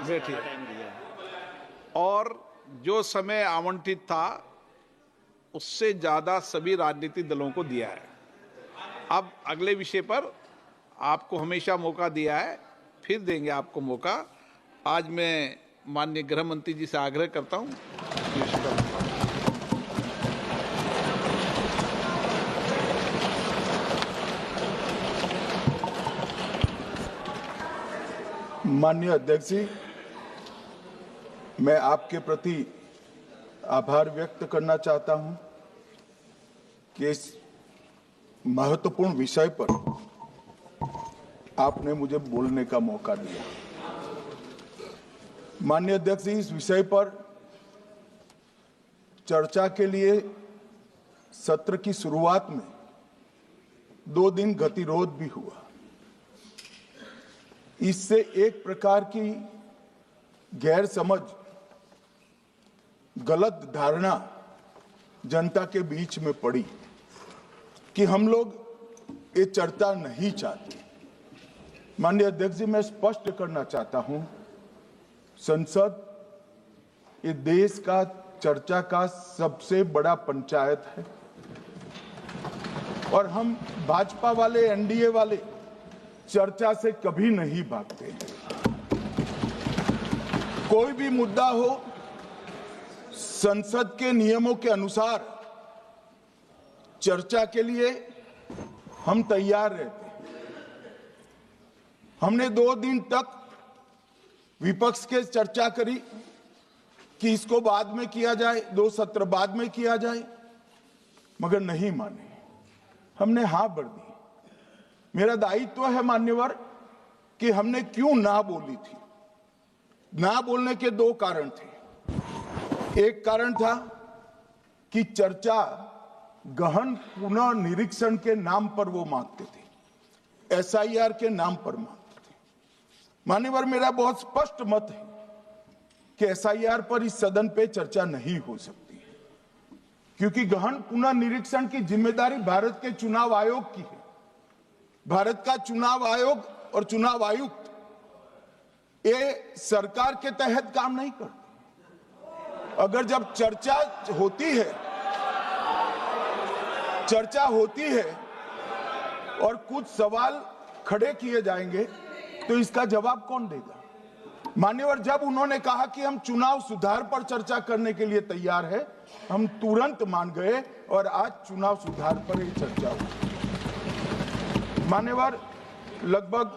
बैठिए। और जो समय आवंटित था उससे ज्यादा सभी राजनीतिक दलों को दिया है। अब अगले विषय पर आपको हमेशा मौका दिया है, फिर देंगे आपको मौका। आज मैं माननीय गृह मंत्री जी से आग्रह करता हूं। माननीय अध्यक्ष जी, मैं आपके प्रति आभार व्यक्त करना चाहता हूं कि इस महत्वपूर्ण विषय पर आपने मुझे बोलने का मौका दिया। माननीय अध्यक्ष जी, इस विषय पर चर्चा के लिए सत्र की शुरुआत में 2 दिन गतिरोध भी हुआ। इससे एक प्रकार की गैर समझ, गलत धारणा जनता के बीच में पड़ी कि हम लोग ये चर्चा नहीं चाहते। माननीय अध्यक्ष जी, मैं स्पष्ट करना चाहता हूं, संसद ये देश का चर्चा का सबसे बड़ा पंचायत है और हम भाजपा वाले, एनडीए वाले चर्चा से कभी नहीं भागते। कोई भी मुद्दा हो, संसद के नियमों के अनुसार चर्चा के लिए हम तैयार रहते हैं। हमने 2 दिन तक विपक्ष के चर्चा करी कि इसको बाद में किया जाए, 2 सत्र बाद में किया जाए, मगर नहीं माने। हमने हाँ भर दी। मेरा दायित्व है मान्यवर कि हमने क्यों ना बोली थी। ना बोलने के 2 कारण थे। एक कारण था कि चर्चा गहन पुनः निरीक्षण के नाम पर वो मांगते थे, एसआईआर के नाम पर मांगते थे। मान्यवर, मेरा बहुत स्पष्ट मत है कि एसआईआर पर इस सदन पे चर्चा नहीं हो सकती, क्योंकि गहन पुनः निरीक्षण की जिम्मेदारी भारत के चुनाव आयोग की है। भारत का चुनाव आयोग और चुनाव आयुक्त ये सरकार के तहत काम नहीं करते। अगर जब चर्चा होती है और कुछ सवाल खड़े किए जाएंगे तो इसका जवाब कौन देगा? मान्यवर, जब उन्होंने कहा कि हम चुनाव सुधार पर चर्चा करने के लिए तैयार है, हम तुरंत मान गए और आज चुनाव सुधार पर ही चर्चा हुई। मान्यवर, लगभग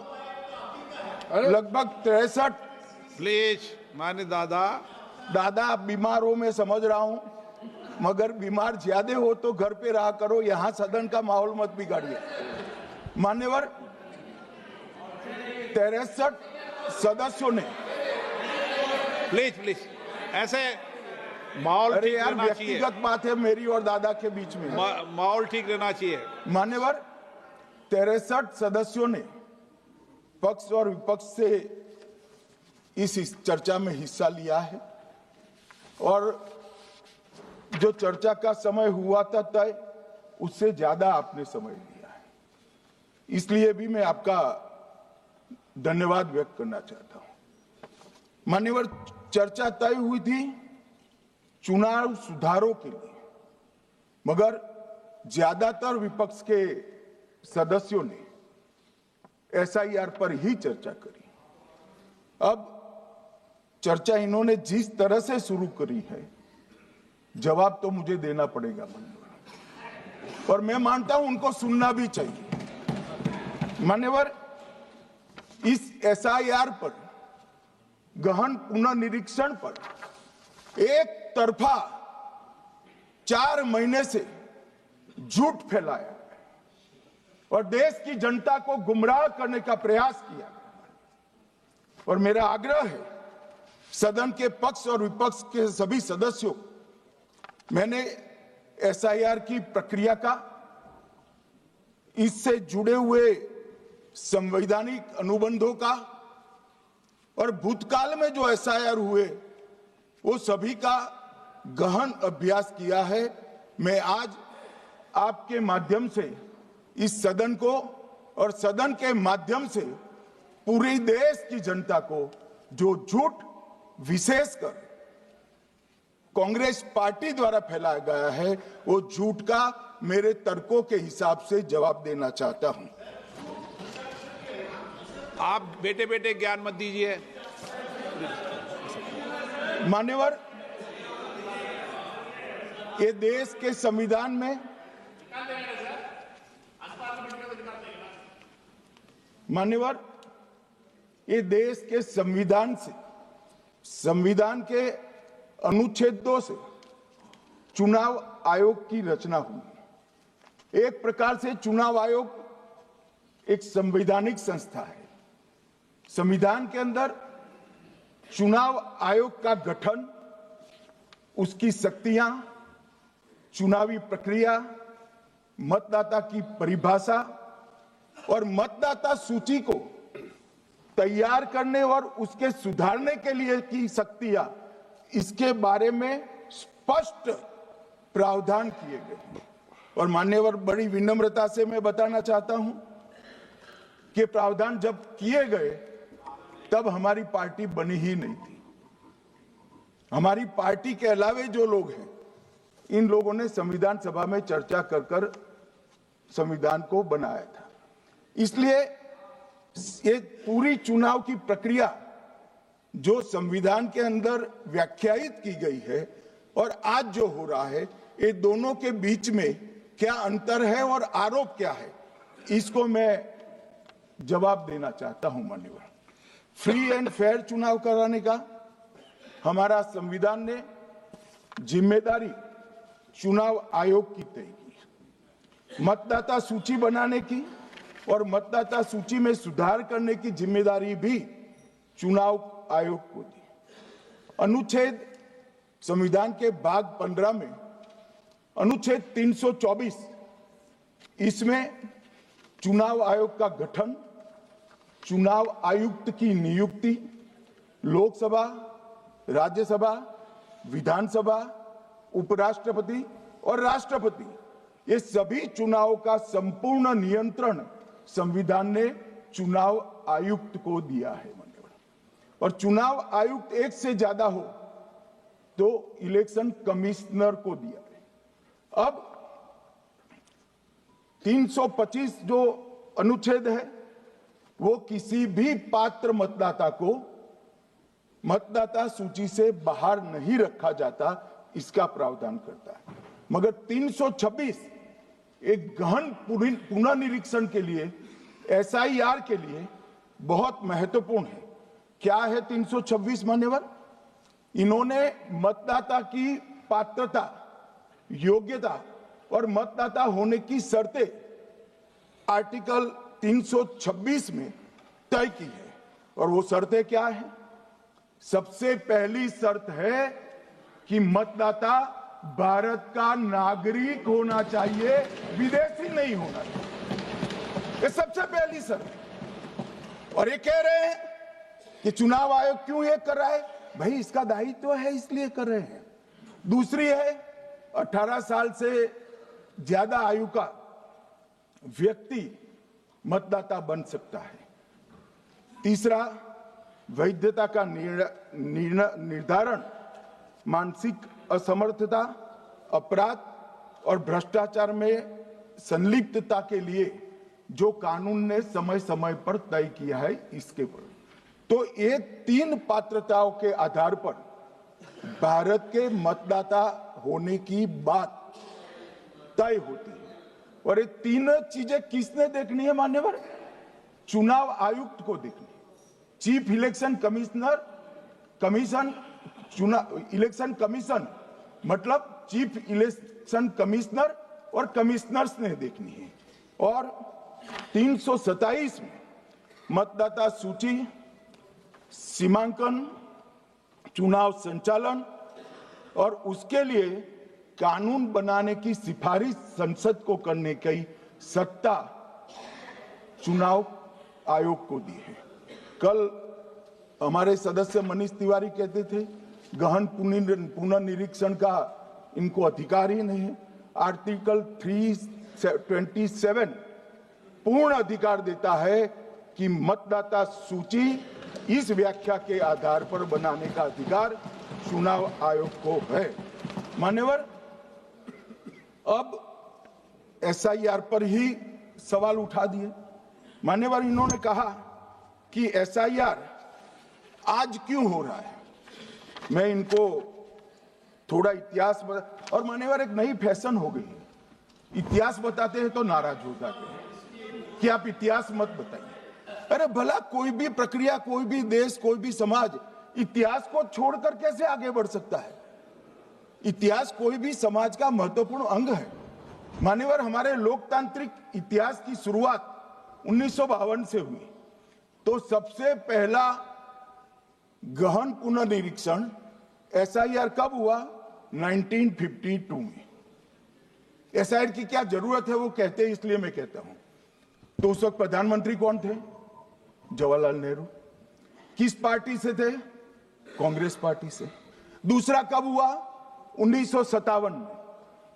63। प्लीज मान्य दादा, आप बीमार हो, मैं समझ रहा हूं, मगर बीमार ज्यादा हो तो घर पे रहा करो, यहां सदन का माहौल मत बिगाड़िए। मान्यवर, 63 सदस्यों ने प्लीज ऐसे माहौल ठीक रहना चाहिए। व्यक्तिगत बात है मेरी और दादा के बीच में, माहौल ठीक रहना चाहिए। मान्यवर, 63 सदस्यों ने पक्ष और विपक्ष से इस चर्चा में हिस्सा लिया है और जो चर्चा का समय हुआ था तय, उससे ज्यादा आपने समय लिया है। इसलिए भी मैं आपका धन्यवाद व्यक्त करना चाहता हूं। मान्यवर, चर्चा तय हुई थी चुनाव सुधारों के लिए, मगर ज्यादातर विपक्ष के सदस्यों ने एसआईआर पर ही चर्चा करी। अब चर्चा इन्होंने जिस तरह से शुरू करी है, जवाब तो मुझे देना पड़ेगा मान्यवर, और मैं मानता हूं उनको सुनना भी चाहिए। मान्यवर, इस एसआईआर पर, गहन पुनर्निरीक्षण पर एक तरफा 4 महीने से झूठ फैलाया और देश की जनता को गुमराह करने का प्रयास किया। और मेरा आग्रह है सदन के पक्ष और विपक्ष के सभी सदस्यों, मैंने एसआईआर की प्रक्रिया का, इससे जुड़े हुए संवैधानिक अनुबंधों का और भूतकाल में जो एसआईआर हुए वो सभी का गहन अभ्यास किया है। मैं आज आपके माध्यम से इस सदन को और सदन के माध्यम से पूरे देश की जनता को जो झूठ विशेषकर कांग्रेस पार्टी द्वारा फैलाया गया है, वो झूठ का मेरे तर्कों के हिसाब से जवाब देना चाहता हूं। आप बेटे बेटे ज्ञान मत दीजिए। मान्यवर, ये देश के संविधान में मान्यवर, ये देश के संविधान से, संविधान के अनुच्छेद 2 से चुनाव आयोग की रचना हुई। एक प्रकार से चुनाव आयोग एक संवैधानिक संस्था है। संविधान के अंदर चुनाव आयोग का गठन, उसकी शक्तियां, चुनावी प्रक्रिया, मतदाता की परिभाषा और मतदाता सूची को तैयार करने और उसके सुधारने के लिए की शक्तियां, इसके बारे में स्पष्ट प्रावधान किए गए। और मान्यवर, बड़ी विनम्रता से मैं बताना चाहता हूं कि प्रावधान जब किए गए तब हमारी पार्टी बनी ही नहीं थी। हमारी पार्टी के अलावे जो लोग हैं, इन लोगों ने संविधान सभा में चर्चा कर कर संविधान को बनाया था। इसलिए ये पूरी चुनाव की प्रक्रिया जो संविधान के अंदर व्याख्यायित की गई है और आज जो हो रहा है, ये दोनों के बीच में क्या अंतर है और आरोप क्या है, इसको मैं जवाब देना चाहता हूं। मान्यवर, फ्री एंड फेयर चुनाव कराने का हमारा संविधान ने जिम्मेदारी चुनाव आयोग की तय की। मतदाता सूची बनाने की और मतदाता सूची में सुधार करने की जिम्मेदारी भी चुनाव आयोग को दी। अनुच्छेद संविधान के भाग 15 में अनुच्छेद 324, इसमें चुनाव आयोग का गठन, चुनाव आयुक्त की नियुक्ति, लोकसभा, राज्यसभा, विधानसभा, उपराष्ट्रपति और राष्ट्रपति, ये सभी चुनाव का संपूर्ण नियंत्रण संविधान ने चुनाव आयुक्त को दिया है। और चुनाव आयुक्त एक से ज्यादा हो तो इलेक्शन कमिश्नर को दिया है। अब 325 जो अनुच्छेद है, वो किसी भी पात्र मतदाता को मतदाता सूची से बाहर नहीं रखा जाता, इसका प्रावधान करता है। मगर 326 एक गहन पुनर्निरीक्षण के लिए, एसआईआर के लिए बहुत महत्वपूर्ण है। क्या है 326 मान्यवर? इन्होंने मतदाता की पात्रता, योग्यता और मतदाता होने की शर्तें आर्टिकल 326 में तय की है। और वो शर्तें क्या है? सबसे पहली शर्त है कि मतदाता भारत का नागरिक होना चाहिए, विदेशी नहीं होना चाहिए। ये सबसे पहली शर्त है। और ये कह रहे हैं कि चुनाव आयोग क्यों ये कर रहा है? भाई, इसका दायित्व है, इसलिए कर रहे हैं। दूसरी है 18 साल से ज्यादा आयु का व्यक्ति मतदाता बन सकता है। तीसरा, वैधता का निर्धारण मानसिक असमर्थता, अपराध और भ्रष्टाचार में संलिप्तता के लिए जो कानून ने समय समय पर तय किया है, इसके पर। तो ये 3 पात्रताओं के आधार पर भारत के मतदाता होने की बात तय होती है। और ये 3 चीजें किसने देखनी है मान्यवर? चुनाव आयुक्त को देखनी है। चीफ इलेक्शन इलेक्शन कमीशन मतलब चीफ इलेक्शन कमिश्नर और कमिश्नर्स ने देखनी है। और 327 में मतदाता सूची, सीमांकन, चुनाव संचालन और उसके लिए कानून बनाने की सिफारिश संसद को करने की सत्ता चुनाव आयोग को दी है। कल हमारे सदस्य मनीष तिवारी कहते थे गहन पुनर्निरीक्षण का इनको अधिकार ही नहीं है। आर्टिकल 327 पूर्ण अधिकार देता है कि मतदाता सूची इस व्याख्या के आधार पर बनाने का अधिकार चुनाव आयोग को है। मान्यवर, अब एसआईआर पर ही सवाल उठा दिए। मान्यवर, इन्होंने कहा कि एसआईआर आज क्यों हो रहा है। मैं इनको थोड़ा इतिहास बता, और मान्यवर एक नई फैशन हो गई है, इतिहास बताते हैं तो नाराज हो जाते हैं कि आप इतिहास मत बताइए। अरे भला कोई भी प्रक्रिया, कोई भी देश, कोई भी समाज इतिहास को छोड़कर कैसे आगे बढ़ सकता है। इतिहास कोई भी समाज का महत्वपूर्ण अंग है। मान्यवर, हमारे लोकतांत्रिक इतिहास की शुरुआत 1952 से हुई, तो सबसे पहला गहन पुनर्निरीक्षण एसआईआर कब हुआ? 1952 में। एसआईआर की क्या जरूरत है वो कहते हैं, इसलिए मैं कहता हूं। तो उस वक्त प्रधानमंत्री कौन थे? जवाहरलाल नेहरू। किस पार्टी से थे? कांग्रेस पार्टी से। दूसरा कब हुआ? 1957 में।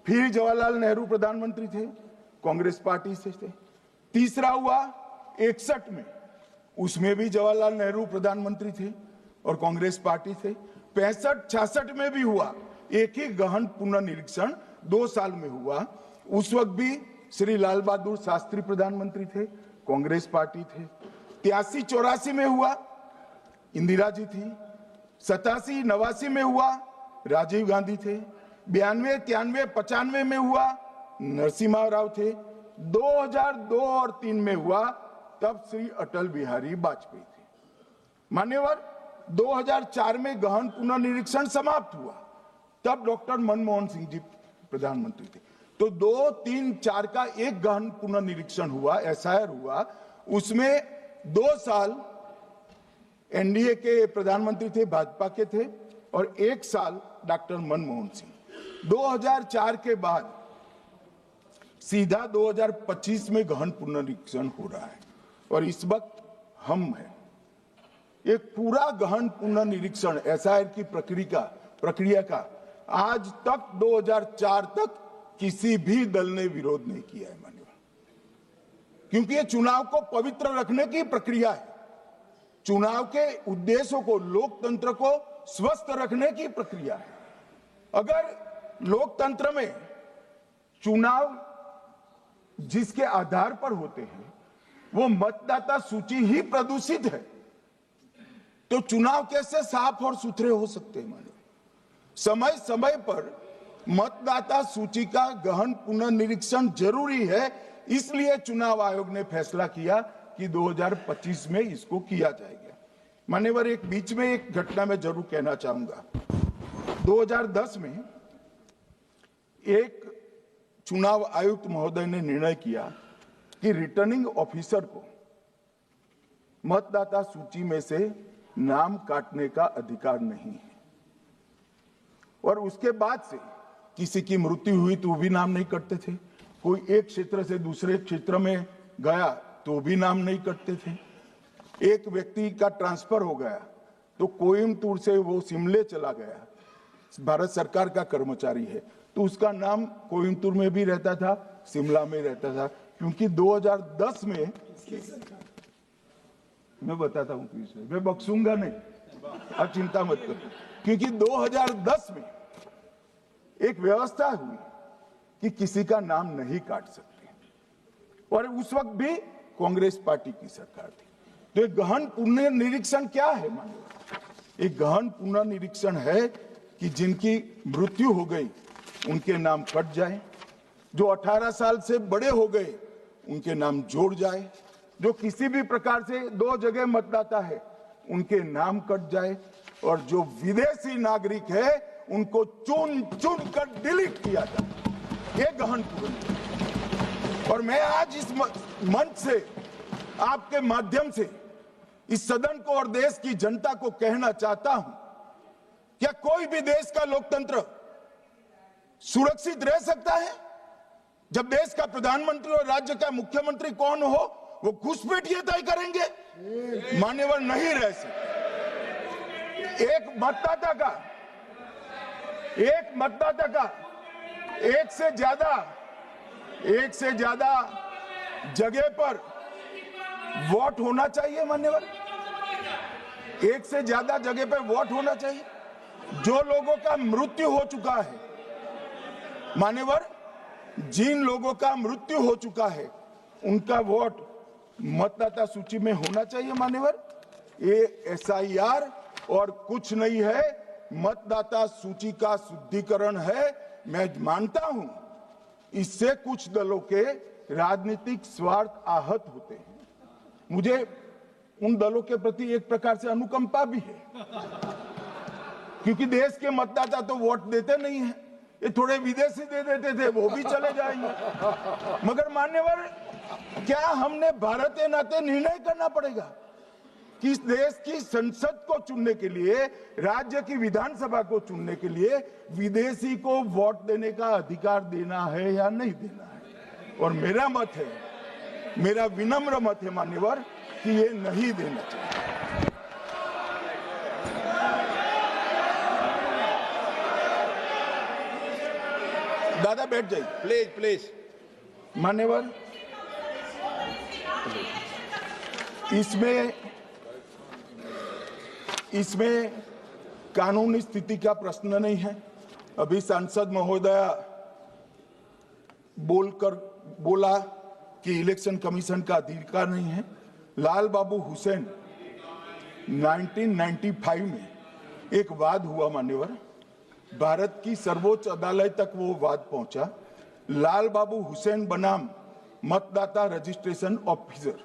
फिर जवाहरलाल नेहरू प्रधानमंत्री थे, कांग्रेस पार्टी से थे। तीसरा हुआ 61 में, उसमें भी जवाहरलाल नेहरू प्रधानमंत्री थे और कांग्रेस पार्टी से। 65-66 में भी हुआ, एक ही गहन पुनर्निरीक्षण 2 साल में हुआ। उस वक्त भी श्री लाल बहादुर शास्त्री प्रधानमंत्री थे, कांग्रेस पार्टी थे। 83-84 में हुआ, इंदिरा जी थी। 87-89 में हुआ, राजीव गांधी थे। 92-93-95 में हुआ, नरसिम्हा राव थे। 2002 और 3 में हुआ, तब श्री अटल बिहारी वाजपेयी थे। मान्यवर, 2004 में गहन पुनर्निरीक्षण समाप्त हुआ, तब डॉक्टर मनमोहन सिंह जी प्रधानमंत्री थे। तो 2, 3, 4 का एक गहन पुनर्निरीक्षण हुआ, एसआईआर हुआ। उसमें 2 साल एनडीए के प्रधानमंत्री थे, भाजपा के थे, और 1 साल डॉक्टर मनमोहन सिंह। 2004 के बाद सीधा 2025 में गहन पुनर्निरीक्षण हो रहा है, और इस वक्त हम हैं। एक पूरा गहन पुनर्निरीक्षण एसआईआर की प्रक्रिया का आज तक 2004 तक किसी भी दल ने विरोध नहीं किया है। मान्यवर, क्योंकि ये चुनाव को पवित्र रखने की प्रक्रिया है, चुनाव के उद्देश्यों को, लोकतंत्र को स्वस्थ रखने की प्रक्रिया है। अगर लोकतंत्र में चुनाव जिसके आधार पर होते हैं वो मतदाता सूची ही प्रदूषित है, तो चुनाव कैसे साफ और सुथरे हो सकते हैं। मानो समय समय पर मतदाता सूची का गहन पुनर्निरीक्षण जरूरी है, इसलिए चुनाव आयोग ने फैसला किया कि 2025 में इसको किया जाएगा। मान्यवर, एक बीच में एक घटना मैं जरूर कहना चाहूंगा। 2010 में एक चुनाव आयुक्त महोदय ने निर्णय किया कि रिटर्निंग ऑफिसर को मतदाता सूची में से नाम काटने का अधिकार नहीं है, और उसके बाद से किसी की मृत्यु हुई तो भी नाम नहीं कटते थे, कोई एक क्षेत्र से दूसरे क्षेत्र में गया तो भी नाम नहीं कटते थे। एक व्यक्ति का ट्रांसफर हो गया तो कोयम्बटूर से वो शिमले चला गया, भारत सरकार का कर्मचारी है, तो उसका नाम कोयम्बटूर में भी रहता था, शिमला में रहता था, क्योंकि 2010 में, मैं बताता हूं किस, मैं बख्शूंगा नहीं, आप चिंता मत करो, क्योंकि 2010 में एक व्यवस्था हुई कि किसी का नाम नहीं काट सकते, और उस वक्त भी कांग्रेस पार्टी की सरकार थी। तो एक गहन पुनर्निरीक्षण क्या है? मानो एक गहन पुनर्निरीक्षण है कि जिनकी मृत्यु हो गई उनके नाम कट जाए, जो 18 साल से बड़े हो गए उनके नाम जोड़ जाए, जो किसी भी प्रकार से 2 जगह मतदाता है उनके नाम कट जाए, और जो विदेशी नागरिक है उनको चुन चुन कर डिलीट किया जाए। ये गहन पुनर्निरीक्षण। और मैं आज इस मंच से, आपके माध्यम से इस सदन को और देश की जनता को कहना चाहता हूं, क्या कोई भी देश का लोकतंत्र सुरक्षित रह सकता है जब देश का प्रधानमंत्री और राज्य का मुख्यमंत्री कौन हो वो घुसपैठिए तय करेंगे? मान्यवर, नहीं रह सकते। एक मतदाता का एक से ज्यादा जगह पर वोट होना चाहिए। मान्यवर, एक से ज्यादा जगह पे वोट होना चाहिए। जो लोगों का मृत्यु हो चुका है मान्यवर, जिन लोगों का मृत्यु हो चुका है उनका वोट मतदाता सूची में होना चाहिए मान्यवर। ये एसआईआर और कुछ नहीं है, मतदाता सूची का शुद्धिकरण है। मैं मानता हूं इससे कुछ दलों के राजनीतिक स्वार्थ आहत होते हैं। मुझे उन दलों के प्रति एक प्रकार से अनुकंपा भी है, क्योंकि देश के मतदाता तो वोट देते नहीं है। ये थोड़े विदेशी दे देते थे, वो भी चले जाएंगे। मगर मान्यवर, क्या हमने भारत के नाते निर्णय करना पड़ेगा कि इस देश की संसद को चुनने के लिए, राज्य की विधानसभा को चुनने के लिए विदेशी को वोट देने का अधिकार देना है या नहीं देना है? और मेरा मत है, मेरा विनम्र मत है मान्यवर, कि ये नहीं देना चाहिए। दादा बैठ जाइए प्लीज प्लीज। मान्यवर, इसमें कानूनी स्थिति का प्रश्न नहीं है। अभी सांसद महोदया बोला कि इलेक्शन कमीशन का अधिकार नहीं है। लाल बाबू हुसैन 1995 में एक वाद हुआ मान्यवर, भारत की सर्वोच्च अदालत तक वो वाद पहुंचा। लाल बाबू हुसैन बनाम मतदाता रजिस्ट्रेशन ऑफिसर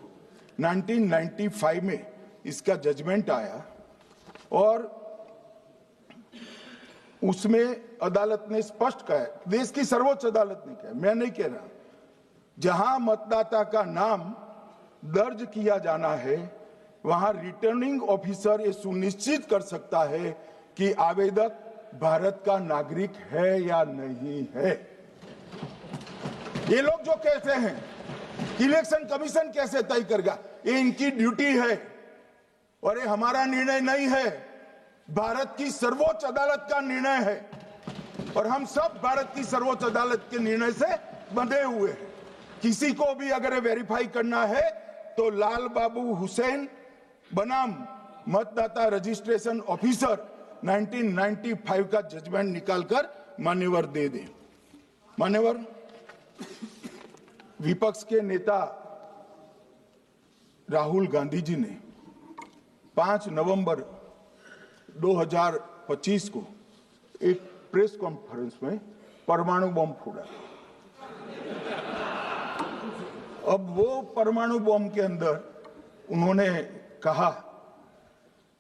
1995 में इसका जजमेंट आया और उसमें अदालत ने स्पष्ट कहा, देश की सर्वोच्च अदालत ने कहा, मैं नहीं कह रहा, जहां मतदाता का नाम दर्ज किया जाना है वहां रिटर्निंग ऑफिसर ये सुनिश्चित कर सकता है कि आवेदक भारत का नागरिक है या नहीं है। ये लोग जो कहते हैं इलेक्शन कमीशन कैसे तय करेगा, ये इनकी ड्यूटी है और ये हमारा निर्णय नहीं है, भारत की सर्वोच्च अदालत का निर्णय है और हम सब भारत की सर्वोच्च अदालत के निर्णय से बंधे हुए हैं। किसी को भी अगर वेरीफाई करना है तो लाल बाबू हुसैन बनाम मतदाता रजिस्ट्रेशन ऑफिसर 1995 का जजमेंट निकालकर मान्यवर दे दे। मान्यवर, विपक्ष के नेता राहुल गांधी जी ने 5 नवंबर 2025 को एक प्रेस कॉन्फ्रेंस में परमाणु बम फोड़ा। अब वो परमाणु बम के अंदर उन्होंने कहा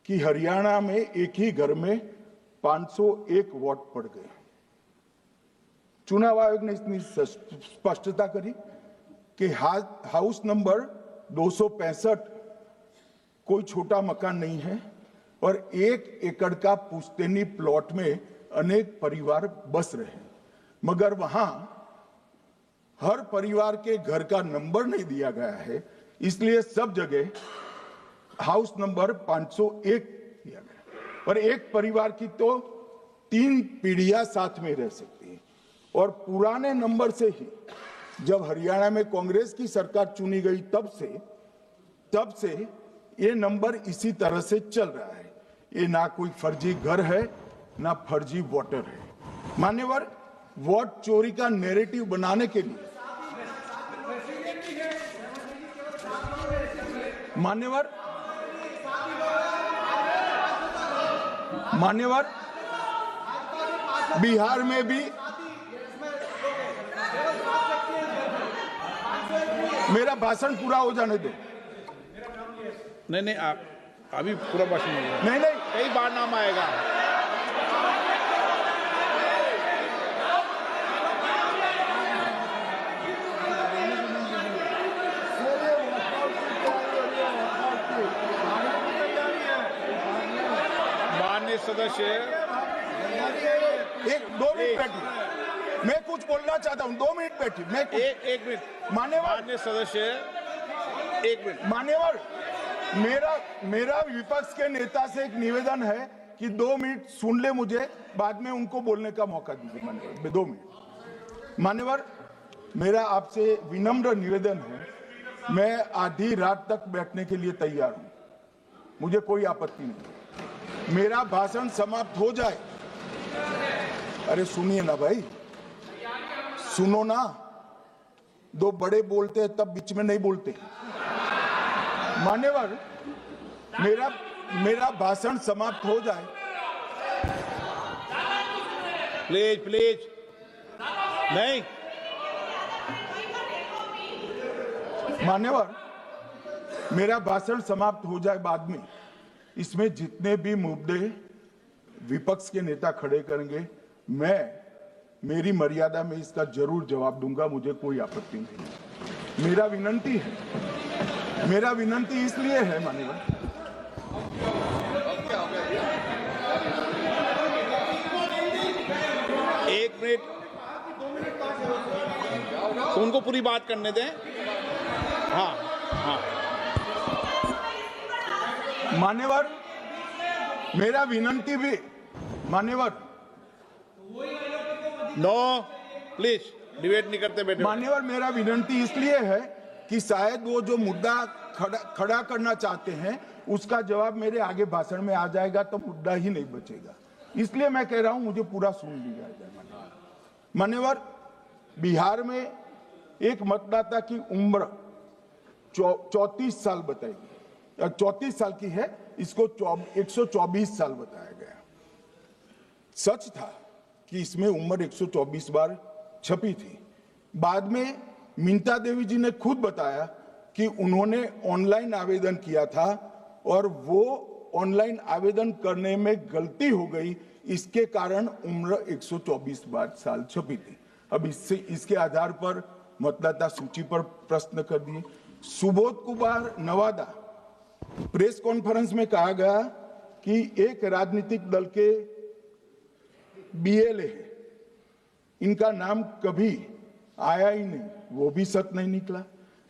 कि हरियाणा में एक ही घर में 501 वोट पड़ गए। चुनाव आयोग ने इतनी स्पष्टता करी कि हाउस नंबर 265 कोई छोटा मकान नहीं है और 1 एकड़ का पुश्तैनी प्लॉट में अनेक परिवार बस रहे हैं, मगर वहां हर परिवार के घर का नंबर नहीं दिया गया है, इसलिए सब जगह हाउस नंबर 501 दिया गया और एक परिवार की तो 3 पीढ़ियां साथ में रह सकती है। और पुराने नंबर से ही जब हरियाणा में कांग्रेस की सरकार चुनी गई तब से ये नंबर इसी तरह से चल रहा है। ये ना कोई फर्जी घर है ना फर्जी वोटर है। मान्यवर, वोट चोरी का नैरेटिव बनाने के लिए मान्यवर बिहार में भी मेरा भाषण पूरा हो जाने दो। नहीं, आप अभी पूरा भाषण नहीं, कई बार नाम आएगा। माननीय सदस्य, 2 मिनट बैठिए, मैं कुछ बोलना चाहता हूं। 2 मिनट बैठिए, मैं एक मिनट। माननीय सदस्य, 1 मिनट। मान्यवर, मेरा विपक्ष के नेता से एक निवेदन है कि 2 मिनट सुन ले मुझे, बाद में उनको बोलने का मौका दीजिए। मान्यवर, 2 मिनट। मान्यवर, मेरा आपसे विनम्र निवेदन है, मैं आधी रात तक बैठने के लिए तैयार हूं, मुझे कोई आपत्ति नहीं। मेरा भाषण समाप्त हो जाए, अरे सुनिए ना भाई, सुनो ना, दो बड़े बोलते हैं तब बीच में नहीं बोलते। मान्यवर, मेरा भाषण समाप्त हो जाए। प्लीज प्लीज, नहीं। मान्यवर, मेरा भाषण समाप्त हो जाए बाद में, इसमें जितने भी मुद्दे विपक्ष के नेता खड़े करेंगे, मेरी मर्यादा में इसका जरूर जवाब दूंगा, मुझे कोई आपत्ति नहीं। मेरा विनंती इसलिए है मान्यवर, एक मिनट, उनको पूरी बात करने दें। हाँ हाँ, मान्यवर, मेरा विनंती भी, मान्यवर, नो प्लीज, डिबेट नहीं करते बेटे। मान्यवर, मेरा विनंती इसलिए है कि शायद वो जो मुद्दा खड़ा करना चाहते हैं उसका जवाब मेरे आगे भाषण में आ जाएगा तो मुद्दा ही नहीं बचेगा, इसलिए मैं कह रहा हूं मुझे पूरा सुन लिया जाए। मान्यवर, बिहार में एक मतदाता की उम्र 34 साल बताई गई, 34 साल की है, इसको 124 साल बताया गया। सच था कि इसमें उम्र 124 बार छपी थी। बाद में मिंता देवी जी ने खुद बताया कि उन्होंने ऑनलाइन आवेदन किया था और वो ऑनलाइन आवेदन करने में गलती हो गई, इसके कारण उम्र 124 बार साल छपी थी। अब इसके आधार पर मतदाता सूची पर प्रश्न कर दिए। सुबोध कुमार नवादा, प्रेस कॉन्फ्रेंस में कहा गया कि एक राजनीतिक दल के बीएलए है, इनका नाम कभी आया ही नहीं, वो भी सच नहीं निकला।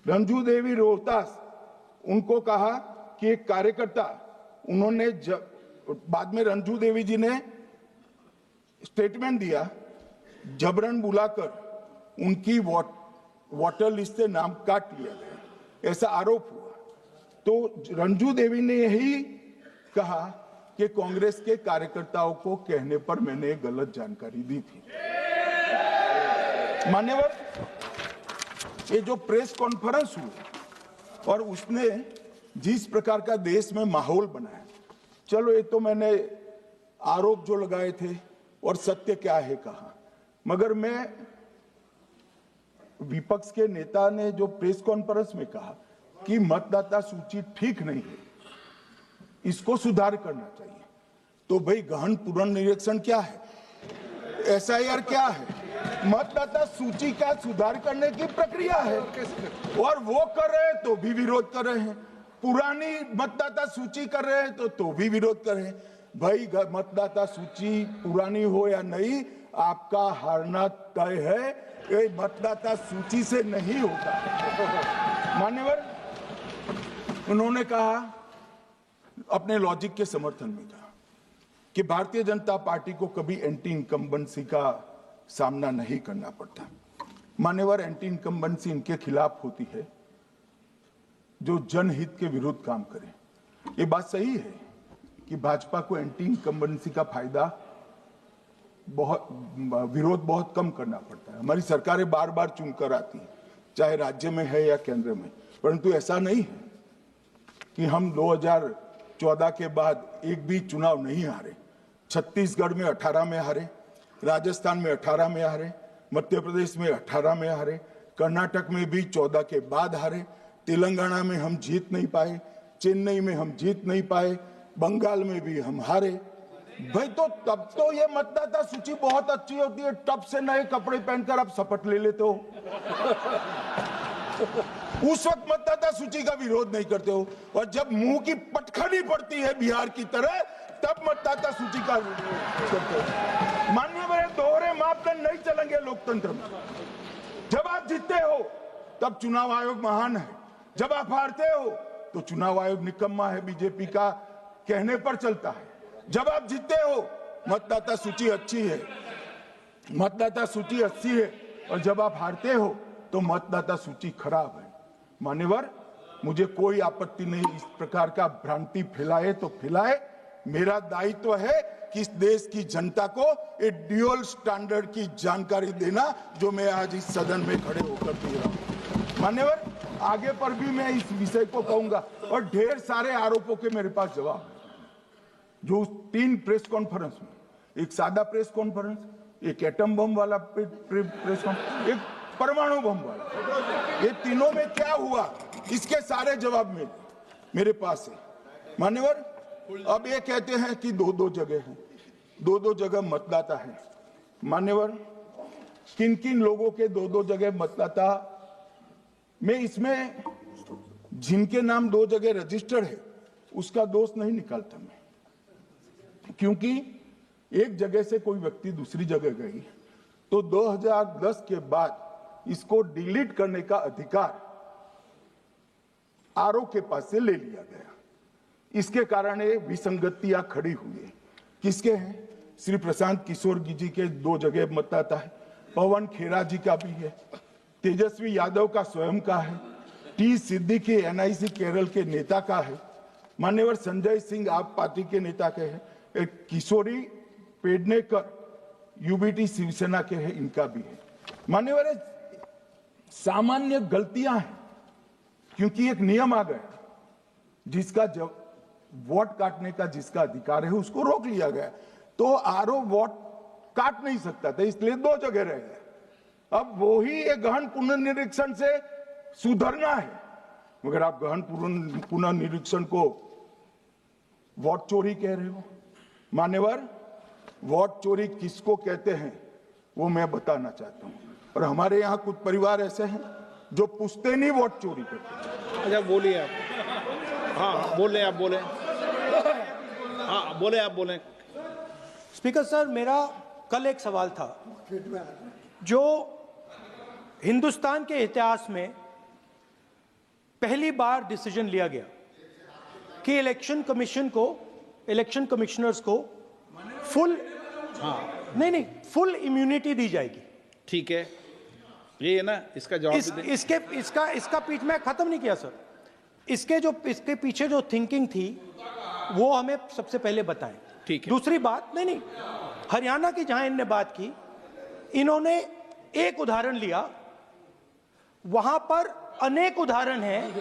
रंजू देवी रोहतास, उनको कहा कि एक कार्यकर्ता, उन्होंने बाद में रंजू देवी जी ने स्टेटमेंट दिया, जबरन बुलाकर उनकी वोटर लिस्ट से नाम काट लिया गया, ऐसा आरोप हुआ। तो रंजू देवी ने यही कहा कि कांग्रेस के कार्यकर्ताओं को कहने पर मैंने गलत जानकारी दी थी। मान्यवर, ये जो प्रेस कॉन्फ्रेंस हुई और उसने जिस प्रकार का देश में माहौल बनाया, चलो ये तो मैंने आरोप जो लगाए थे और सत्य क्या है कहा, मगर मैं विपक्ष के नेता ने जो प्रेस कॉन्फ्रेंस में कहा कि मतदाता सूची ठीक नहीं है, इसको सुधार करना चाहिए, तो भाई गहन पुनर्निरीक्षण क्या है, एसआईआर क्या है, मतदाता सूची का सुधार करने की प्रक्रिया है, और वो कर रहे हैं तो भी विरोध कर रहे हैं, पुरानी मतदाता सूची कर रहे हैं तो भी विरोध कर रहे हैं। भाई मतदाता सूची पुरानी हो या नहीं, आपका हारना तय है, ये मतदाता सूची से नहीं होता। मान्यवर, उन्होंने कहा, अपने लॉजिक के समर्थन में कहा कि भारतीय जनता पार्टी को कभी एंटी इनकम्बेंसी का सामना नहीं करना पड़ता। मान्यवर, एंटी इनकम्बेंसी इनके खिलाफ होती है जो जनहित के विरुद्ध काम करे। ये बात सही है कि भाजपा को एंटी इनकम्बेंसी का फायदा विरोध बहुत कम करना पड़ता है। हमारी सरकारें बार बार चुनकर आती हैं, चाहे राज्य में है या केंद्र में, परंतु ऐसा नहीं है कि हम 2014 के बाद एक भी चुनाव नहीं हारे। छत्तीसगढ़ में 18 में हारे, राजस्थान में 18 में हारे, मध्य प्रदेश में 18 में हारे, कर्नाटक में भी 14 के बाद हारे, तेलंगाना में हम जीत नहीं पाए, चेन्नई में हम जीत नहीं पाए, बंगाल में भी हम हारे। भाई तो तब तो ये मतदाता सूची बहुत अच्छी होती है, तब से नए कपड़े पहनकर आप शपथ ले लेते हो। उस वक्त मतदाता सूची का विरोध नहीं करते हो, और जब मुंह की पटखनी पड़ती है बिहार की तरह, तब मतदाता सूची का विरोध करते हो। माननीय मेरे दोहरे मापदंड नहीं चलेंगे लोकतंत्र में। जब आप जीतते हो तब चुनाव आयोग महान है, जब आप हारते हो तो चुनाव आयोग निकम्मा है, बीजेपी का कहने पर चलता है। जब आप जीतते हो मतदाता सूची अच्छी है, मतदाता सूची अच्छी है, और जब आप हारते हो तो मतदाता सूची खराब है। मान्यवर, मुझे कोई आपत्ति नहीं, इस प्रकार का भ्रांति फैलाए तो फैलाए। मेरा दायित्व है कि इस देश की जनता को एक ड्यूअल स्टैंडर्ड की जानकारी देना, जो मैं आज इस सदन में खड़े होकर दे रहा हूं। मान्यवर, आगे पर भी मैं इस विषय को कहूंगा और ढेर सारे आरोपों के मेरे पास जवाब है। जो 3 प्रेस कॉन्फ्रेंस में, एक सादा प्रेस कॉन्फ्रेंस, एक एटम बम वाला प्रेस कॉन्फ्रेंस, एक परमाणु बम वाला, ये तीनों में क्या हुआ, इसके सारे जवाब में मेरे पास है। मान्यवर, अब ये कहते हैं कि 2-2 जगह है, 2-2 जगह मतदाता है। मान्यवर, किन किन लोगों के 2-2 जगह मतदाता, मैं इसमें जिनके नाम 2 जगह रजिस्टर्ड है उसका दोष नहीं निकालता मैं, क्योंकि एक जगह से कोई व्यक्ति दूसरी जगह गई तो 2010 के बाद इसको डिलीट करने का अधिकार आरओ के पास से ले लिया गया। इसके कारण ये विसंगतियां खड़ी हुई है। किसके हैं? श्री प्रशांत किशोर जी के 2 जगह मतदाता है, पवन खेरा जी का भी है, तेजस्वी यादव का स्वयं का है, टी सिद्दीकी एनआईसी केरल के नेता का है, मान्यवर संजय सिंह आप पार्टी के नेता के हैं, एक किशोरी पेडनेकर यूबीटी शिवसेना के हैं, इनका भी है। मान्यवर, सामान्य गलतियां हैं, क्योंकि एक नियम आ गया, जिसका जब वोट काटने का जिसका अधिकार है उसको रोक लिया गया, तो आरओ वोट काट नहीं सकता था, इसलिए 2 जगह रह गए। अब वो ही एक गहन पुनर्निरीक्षण से सुधरना है, मगर आप गहन पुनर्निरीक्षण को वोट चोरी कह रहे हो। मान्यवर, वोट चोरी किसको कहते हैं वो मैं बताना चाहता हूं, और हमारे यहाँ कुछ परिवार ऐसे हैं जो पूछते नहीं वोट चोरी करते। अच्छा, बोलिए आप। हाँ, बोले आप, बोले। हाँ, बोले आप, बोले। स्पीकर सर, मेरा कल एक सवाल था, जो हिंदुस्तान के इतिहास में पहली बार डिसीजन लिया गया कि इलेक्शन कमिश्नर्स को फुल फुल इम्यूनिटी दी जाएगी। ठीक है, ये है ना, इसका जवाब इसका पीछ मैं खत्म नहीं किया सर। इसके पीछे जो थिंकिंग थी वो हमें सबसे पहले बताएं। ठीक है। दूसरी बात, नहीं, हरियाणा की जहां इन्होंने बात की, इन्होंने एक उदाहरण लिया, वहां पर अनेक उदाहरण हैं।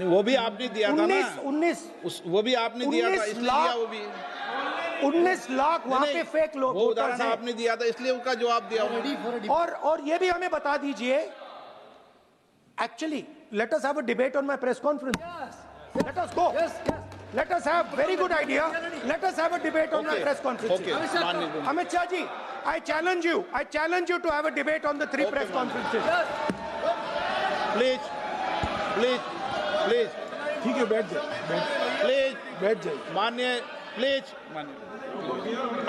वो भी आपने दिया था ना, 19 वो भी आपने दिया था, इसलिए दिया वो भी। 19 लाख वहां पे फेक लोग, वो उदाहरण आपने दिया था, इसलिए उसका जवाब दिया। और ये भी हमें बता दीजिए, actually let us have a debate on my press conference. Yes. Let us go. Yes. Let us have very good idea. Let us have a debate on my press conference. Okay. Amit Shah ji, I challenge you to have a debate on the 3 press conferences. Yes. Please. ठीक है, बैठ जाइए, बैठ जाइए। माननीय, please माननीय,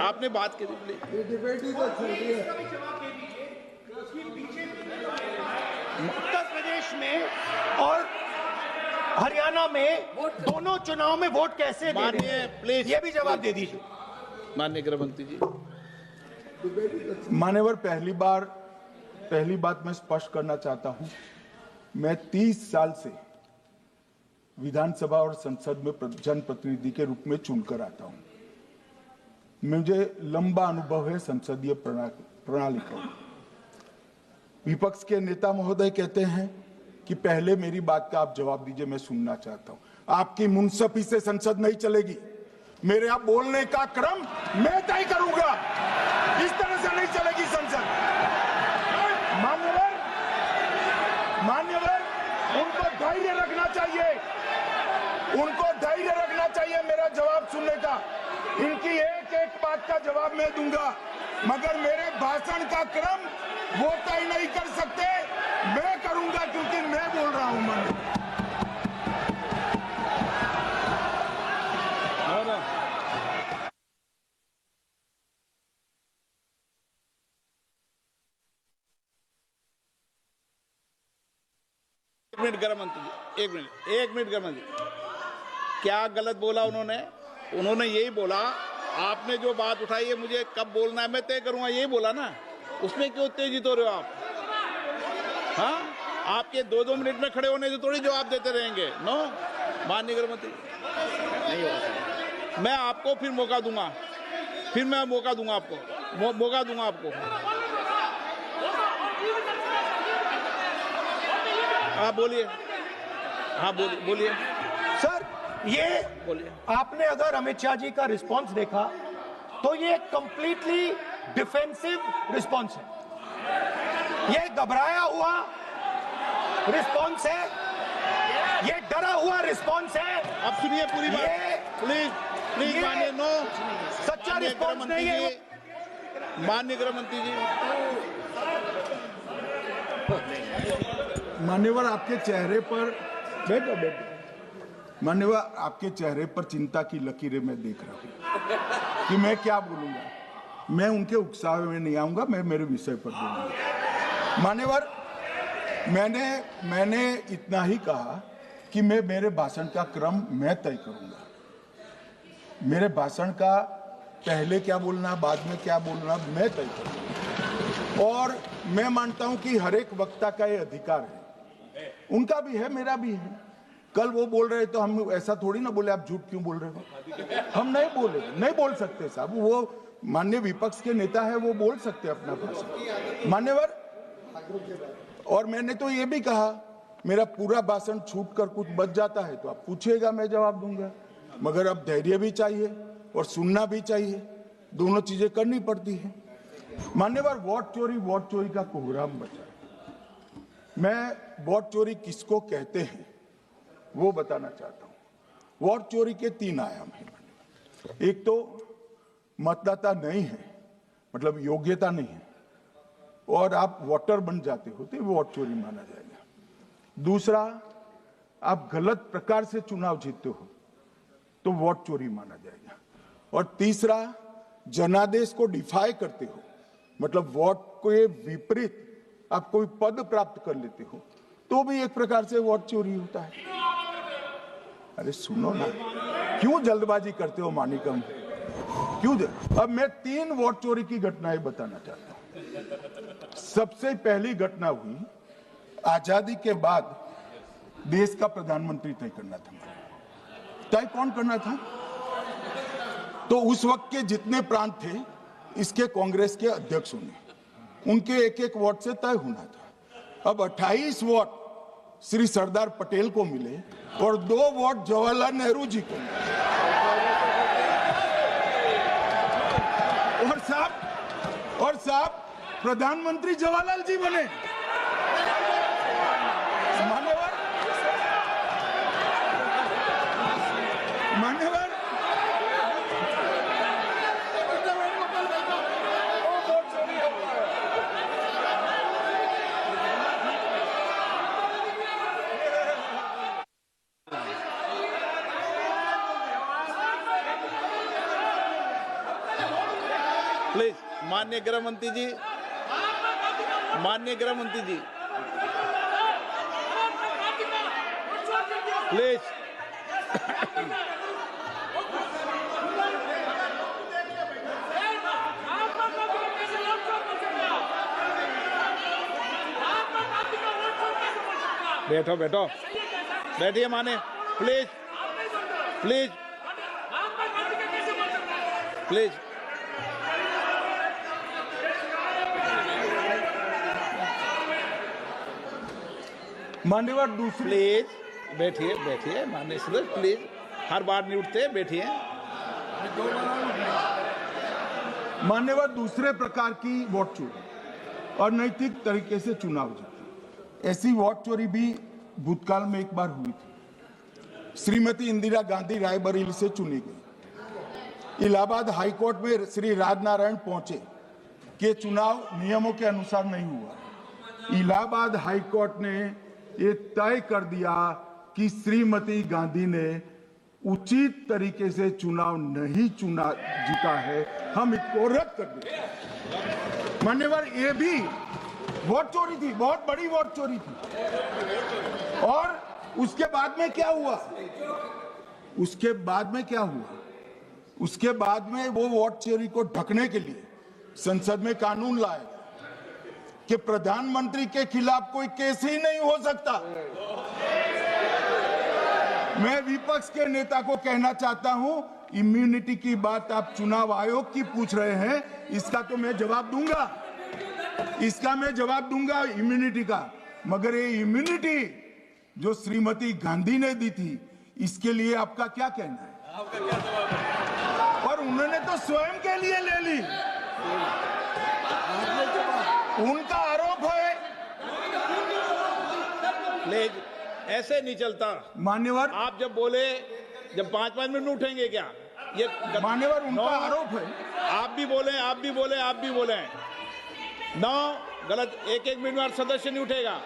आपने बात की थी, प्लीज। उत्तर प्रदेश में और हरियाणा में दोनों चुनाव में वोट कैसे दे रहे हैं? प्लीज ये भी जवाब दे दीजिए। माननीय गृह मंत्री जी। मान्यवर, पहली बात मैं स्पष्ट करना चाहता हूं, मैं 30 साल से विधानसभा और संसद में जनप्रतिनिधि के रूप में चुनकर आता हूं। मुझे लंबा अनुभव है संसदीय प्रणाली का। विपक्ष के नेता महोदय कहते हैं कि पहले मेरी बात का आप जवाब दीजिए, मैं सुनना चाहता हूं। आपकी मुनसफी से संसद नहीं चलेगी, मेरे आप बोलने का क्रम मैं तय करूंगा, इस तरह से नहीं चलेगी संसद। मान्यवर, उनको धैर्य रखना चाहिए, मेरा जवाब सुनने का। इनकी एक बात का जवाब मैं दूंगा, मगर मेरे भाषण का क्रम वो तय नहीं कर सकते, मैं करूंगा, क्योंकि मैं बोल रहा हूं। एक मिनट गृह मंत्री जी, एक मिनट गृह मंत्री, क्या गलत बोला उन्होंने यही बोला, आपने जो बात उठाई है मुझे कब बोलना है मैं तय करूंगा, यही बोला ना, उसमें क्यों उत्तेजित हो रहे हो आप? हाँ, आपके 2-2 मिनट में खड़े होने से थोड़ी जवाब देते रहेंगे। नो, माननीय गृह मंत्री, नहीं होगा। मैं आपको फिर मौका दूंगा, फिर मैं मौका दूंगा आपको, मौका दूंगा आपको। आप बोलिए, हाँ बोलिए सर, ये बोलिए। आपने अगर अमित शाह जी का रिस्पांस देखा तो ये कंप्लीटली डिफेंसिव रिस्पांस है। ये घबराया हुआ रिस्पांस है, ये डरा हुआ रिस्पांस है। अब सुनिए पूरी बात, प्लीज मानिए। नो, सच्चा रिस्पांस नहीं है। माननीय गृह मंत्री जी, मान्यवर आपके चेहरे पर बैठो मान्यवर आपके चेहरे पर चिंता की लकीरें मैं देख रहा हूं कि मैं क्या बोलूंगा। मैं उनके उकसावे में नहीं आऊंगा, मैं मेरे विषय पर बोलूंगा। मान्यवर, मैंने इतना ही कहा कि मैं मेरे भाषण का क्रम मैं तय करूंगा। मेरे भाषण का पहले क्या बोलना, बाद में क्या बोलना, मैं तय करूंगा। और मैं मानता हूं कि हर एक वक्ता का ये अधिकार है, उनका भी है, मेरा भी है। कल वो बोल रहे तो हम ऐसा थोड़ी ना बोले आप झूठ क्यों बोल रहे हो। हम नहीं बोले, नहीं बोल सकते साहब। वो माननीय विपक्ष के नेता है, वो बोल सकते अपना भाषण। मान्यवर, और मैंने तो ये भी कहा मेरा पूरा भाषण छूट कर कुछ बच जाता है तो आप पूछिएगा, मैं जवाब दूंगा। मगर अब धैर्य भी चाहिए और सुनना भी चाहिए, दोनों चीजें करनी पड़ती है। मान्यवर, वोट चोरी का कोहराम बचा। मैं वोट चोरी किसको कहते हैं वो बताना चाहता हूं। वोट चोरी के 3 आयाम हैं। एक तो मतदाता नहीं है, मतलब योग्यता नहीं है, और आप वोटर बन जाते हो तो वोट चोरी माना जाएगा। दूसरा, आप गलत प्रकार से चुनाव जीतते हो तो वोट चोरी माना जाएगा। और तीसरा, जनादेश को डिफाई करते हो, मतलब वोट के विपरीत आप कोई पद प्राप्त कर लेते हो तो भी एक प्रकार से वोट चोरी होता है। अरे सुनो ना, क्यों जल्दबाजी करते हो मानिकम, क्यों? अब मैं 3 वोट चोरी की घटनाएं बताना चाहता हूं। सबसे पहली घटना हुई आजादी के बाद देश का प्रधानमंत्री तय करना था। तय कौन करना था? तो उस वक्त के जितने प्रांत थे इसके कांग्रेस के अध्यक्षों ने, उनके एक एक वोट से तय होना था। अब 28 वोट श्री सरदार पटेल को मिले और 2 वोट जवाहरलाल नेहरू जी को मिले। और साहब प्रधानमंत्री जवाहरलाल जी बने। मान्यवर, प्लीज माननीय गृह मंत्री जी, माननीय गृह मंत्री जी, प्लीज। बैठो बैठो, बैठिए माने, प्लीज प्लीज प्लीज। मान्यवर, दूसरी, प्लीज बैठिए बैठिए माननीय सदस्य, प्लीज, हर बार नहीं उठते, बैठिए। मान्यवर, दूसरे प्रकार की वोट चोरी और नैतिक तरीके से चुनाव जीतना, ऐसी वोट चोरी भी भूतकाल में एक बार हुई थी। श्रीमती इंदिरा गांधी रायबरेली से चुनी गई। इलाहाबाद हाईकोर्ट में श्री राजनारायण पहुंचे कि चुनाव नियमों के अनुसार नहीं हुआ। इलाहाबाद हाईकोर्ट ने ये तय कर दिया कि श्रीमती गांधी ने उचित तरीके से चुनाव नहीं जीता है, हम इसको रद्द कर देते। मान्यवर, ये भी वोट चोरी थी, बहुत बड़ी वोट चोरी थी। और उसके बाद में क्या हुआ? उसके बाद में वो वोट चोरी को ढकने के लिए संसद में कानून लाए कि प्रधानमंत्री के खिलाफ कोई केस ही नहीं हो सकता। मैं विपक्ष के नेता को कहना चाहता हूं, इम्यूनिटी की बात आप चुनाव आयोग की पूछ रहे हैं, इसका तो मैं जवाब दूंगा, इसका मैं जवाब दूंगा इम्यूनिटी का, मगर ये इम्यूनिटी जो श्रीमती गांधी ने दी थी, इसके लिए आपका क्या कहना है? और उन्होंने तो स्वयं के लिए ले ली। उनका आरोप है। ऐसे नहीं चलता मान्यवर, आप जब बोले, जब 5-5 मिनट में उठेंगे क्या? ये मान्यवर, उनका आरोप है। आप भी बोले, आप भी बोले, आप भी बोले। 9 गलत, 1-1 मिनट में सदस्य नहीं उठेगा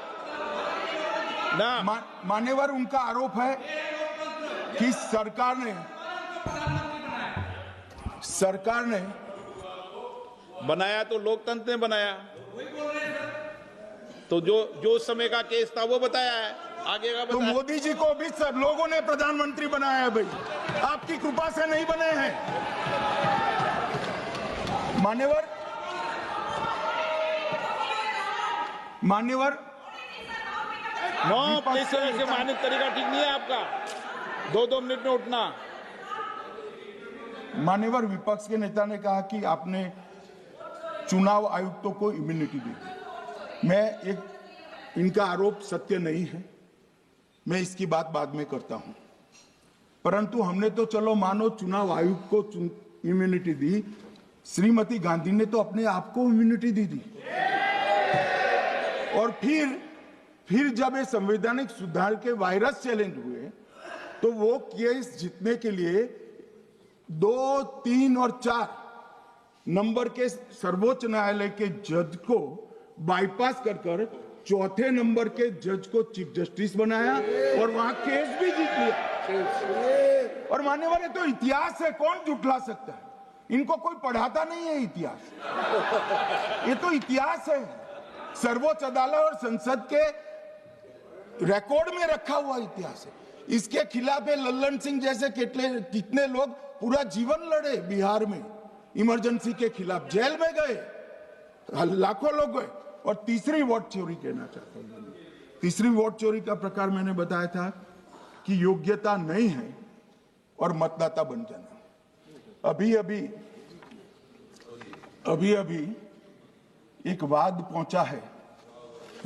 ना। मान्यवर, उनका आरोप है कि सरकार ने बनाया तो लोकतंत्र ने बनाया, तो जो उस समय का केस था वो बताया है, आगे का तो बताया। माननीय मोदी जी को भी सब लोगों ने प्रधानमंत्री बनाया है भाई, आपकी कृपा से नहीं बने हैं। मान्यवर, इस तरह से माननीय तरीका ठीक नहीं है आपका, 2-2 मिनट में उठना। मान्यवर, विपक्ष के नेता ने कहा कि आपने चुनाव आयुक्तों को इम्यूनिटी दी। इनका आरोप सत्य नहीं है, मैं इसकी बात बाद में करता हूं, परंतु हमने तो चलो मानो चुनाव आयुक्त को इम्यूनिटी दी, श्रीमती गांधी ने तो अपने आप को इम्यूनिटी दी थी। और फिर जब ये संवैधानिक सुधार के वायरस चैलेंज हुए, तो वो केस जीतने के लिए 2, 3 और 4 नंबर के सर्वोच्च न्यायालय के जज को बाईपास कर चौथे नंबर के जज को चीफ जस्टिस बनाया और वहां केस भी जीत लिया। और मान्यवर, ये तो इतिहास है, कौन झुठला सकता है? इनको कोई पढ़ाता नहीं है इतिहास, ये तो इतिहास है, सर्वोच्च अदालत और संसद के रिकॉर्ड में रखा हुआ इतिहास है। इसके खिलाफ लल्लन सिंह जैसे कितने लोग पूरा जीवन लड़े बिहार में, इमरजेंसी के खिलाफ जेल में गए, लाखों लोग गए। और तीसरी वोट चोरी कहना चाहता हूं, तीसरी वोट चोरी का प्रकार मैंने बताया था कि योग्यता नहीं है और मतदाता बन जाना। अभी अभी एक वाद पहुंचा है,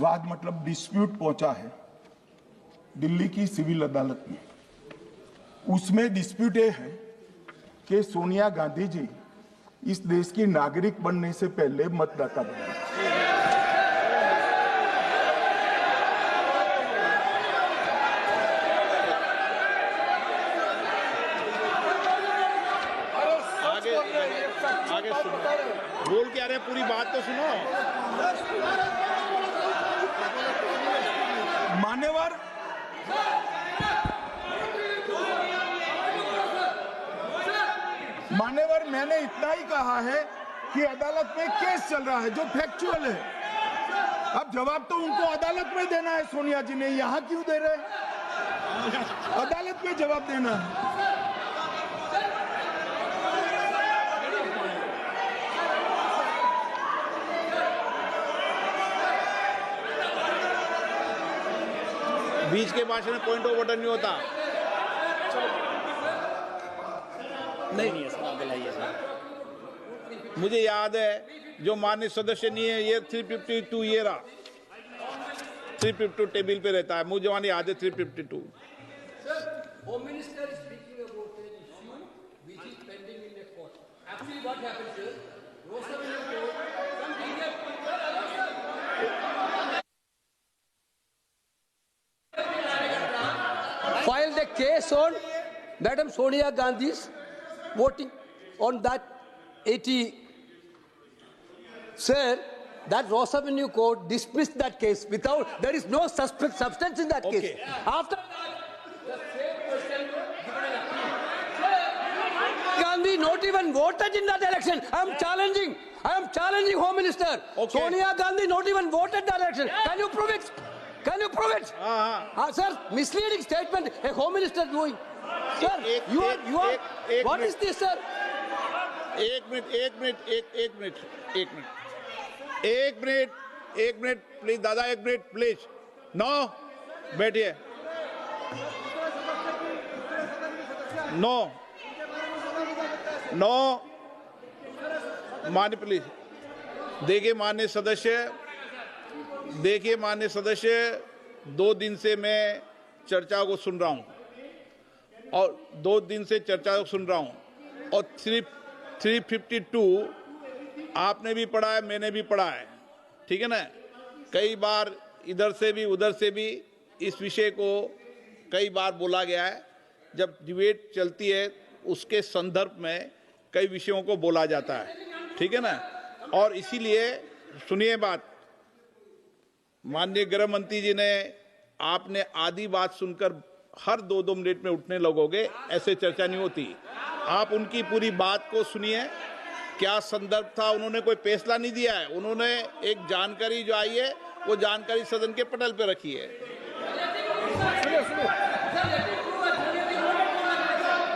वाद मतलब डिस्प्यूट पहुंचा है दिल्ली की सिविल अदालत में। उसमें डिस्प्यूट ये है कि सोनिया गांधी जी इस देश की नागरिक बनने से पहले मतदाता बने। आगे सुनो, बोल क्या रहे, पूरी बात तो सुनो। मान्यवर, मैंने इतना ही कहा है कि अदालत में केस चल रहा है जो फैक्चुअल है। अब जवाब तो उनको अदालत में देना है, सोनिया जी ने यहां क्यों दे रहे? अदालत में जवाब देना है। बीच के भाषण में पॉइंट ऑफ ऑर्डर नहीं होता। नहीं है सर, बुलाइए सर। मुझे याद है जो माननीय सदस्य नहीं है, ये 352 ये रहा, 352 टेबल पे रहता है, मुझे जवान याद है 352। Home Minister is speaking about an issue which is pending in the court. Actually, what happened is, Rostam in the court, some senior filed a case on Madam Sonia Gandhi's voting on that 80. Sir, that Ross Avenue Court dismissed that case without, there is no substance in that case. After the same person given an appeal. Gandhi not even voted in that election. I am challenging Home Minister. Okay. Sonia Gandhi not even voted that election. Can you prove it? Can you prove it? Sir, misleading statement a Home Minister doing. Sir, you are. What is this, sir? एक minute एक minute please दादा, एक minute please. No, बैठिए। No no, मान्य please. देखिए माननीय सदस्य, 2 दिन से मैं चर्चा को सुन रहा हूं और 2 दिन से चर्चा को सुन रहा हूं और 352 आपने भी पढ़ा है, मैंने भी पढ़ा है, ठीक है ना। कई बार इधर से भी उधर से भी इस विषय को कई बार बोला गया है। जब डिबेट चलती है उसके संदर्भ में कई विषयों को बोला जाता है, ठीक है ना। और इसीलिए सुनिए बात, माननीय गृह मंत्री जी ने, आपने आधी बात सुनकर हर 2-2 मिनट में उठने लगोगे, ऐसे चर्चा नहीं होती। आप उनकी पूरी बात को सुनिए, क्या संदर्भ था, उन्होंने कोई फैसला नहीं दिया है, उन्होंने एक जानकारी जो आई है वो जानकारी सदन के पटल पे रखी है।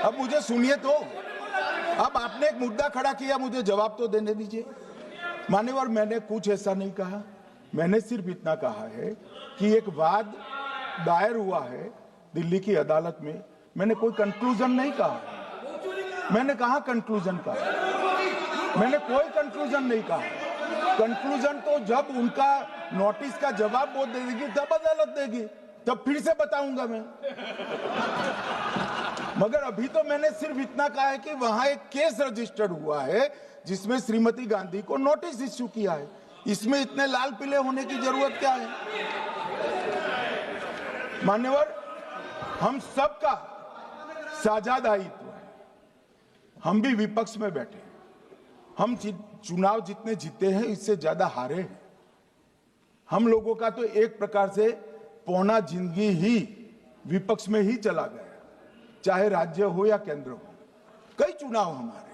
अब मुझे सुनिए तो, अब आपने एक मुद्दा खड़ा किया, मुझे जवाब तो देने दीजिए। मान्यवर, मैंने कुछ ऐसा नहीं कहा, मैंने सिर्फ इतना कहा है कि एक वाद दायर हुआ है दिल्ली की अदालत में, मैंने कोई कंक्लूजन नहीं कहा। मैंने कहा कंक्लूजन का, मैंने कोई कंक्लूजन नहीं कहा। कंक्लूजन तो जब उनका नोटिस का जवाब वो दे देगी तब अदालत देगी, तब फिर से बताऊंगा मैं। मगर अभी तो मैंने सिर्फ इतना कहा है कि वहां एक केस रजिस्टर्ड हुआ है जिसमें श्रीमती गांधी को नोटिस इश्यू किया है। इसमें इतने लाल पीले होने की जरूरत क्या है? मान्यवर, हम सबका साझा दायित्व है, हम भी विपक्ष में बैठे, हम चुनाव जितने जीते हैं इससे ज्यादा हारे हैं। हम लोगों का तो एक प्रकार से पौना जिंदगी ही विपक्ष में ही चला गया, चाहे राज्य हो या केंद्र हो। कई चुनाव हमारे,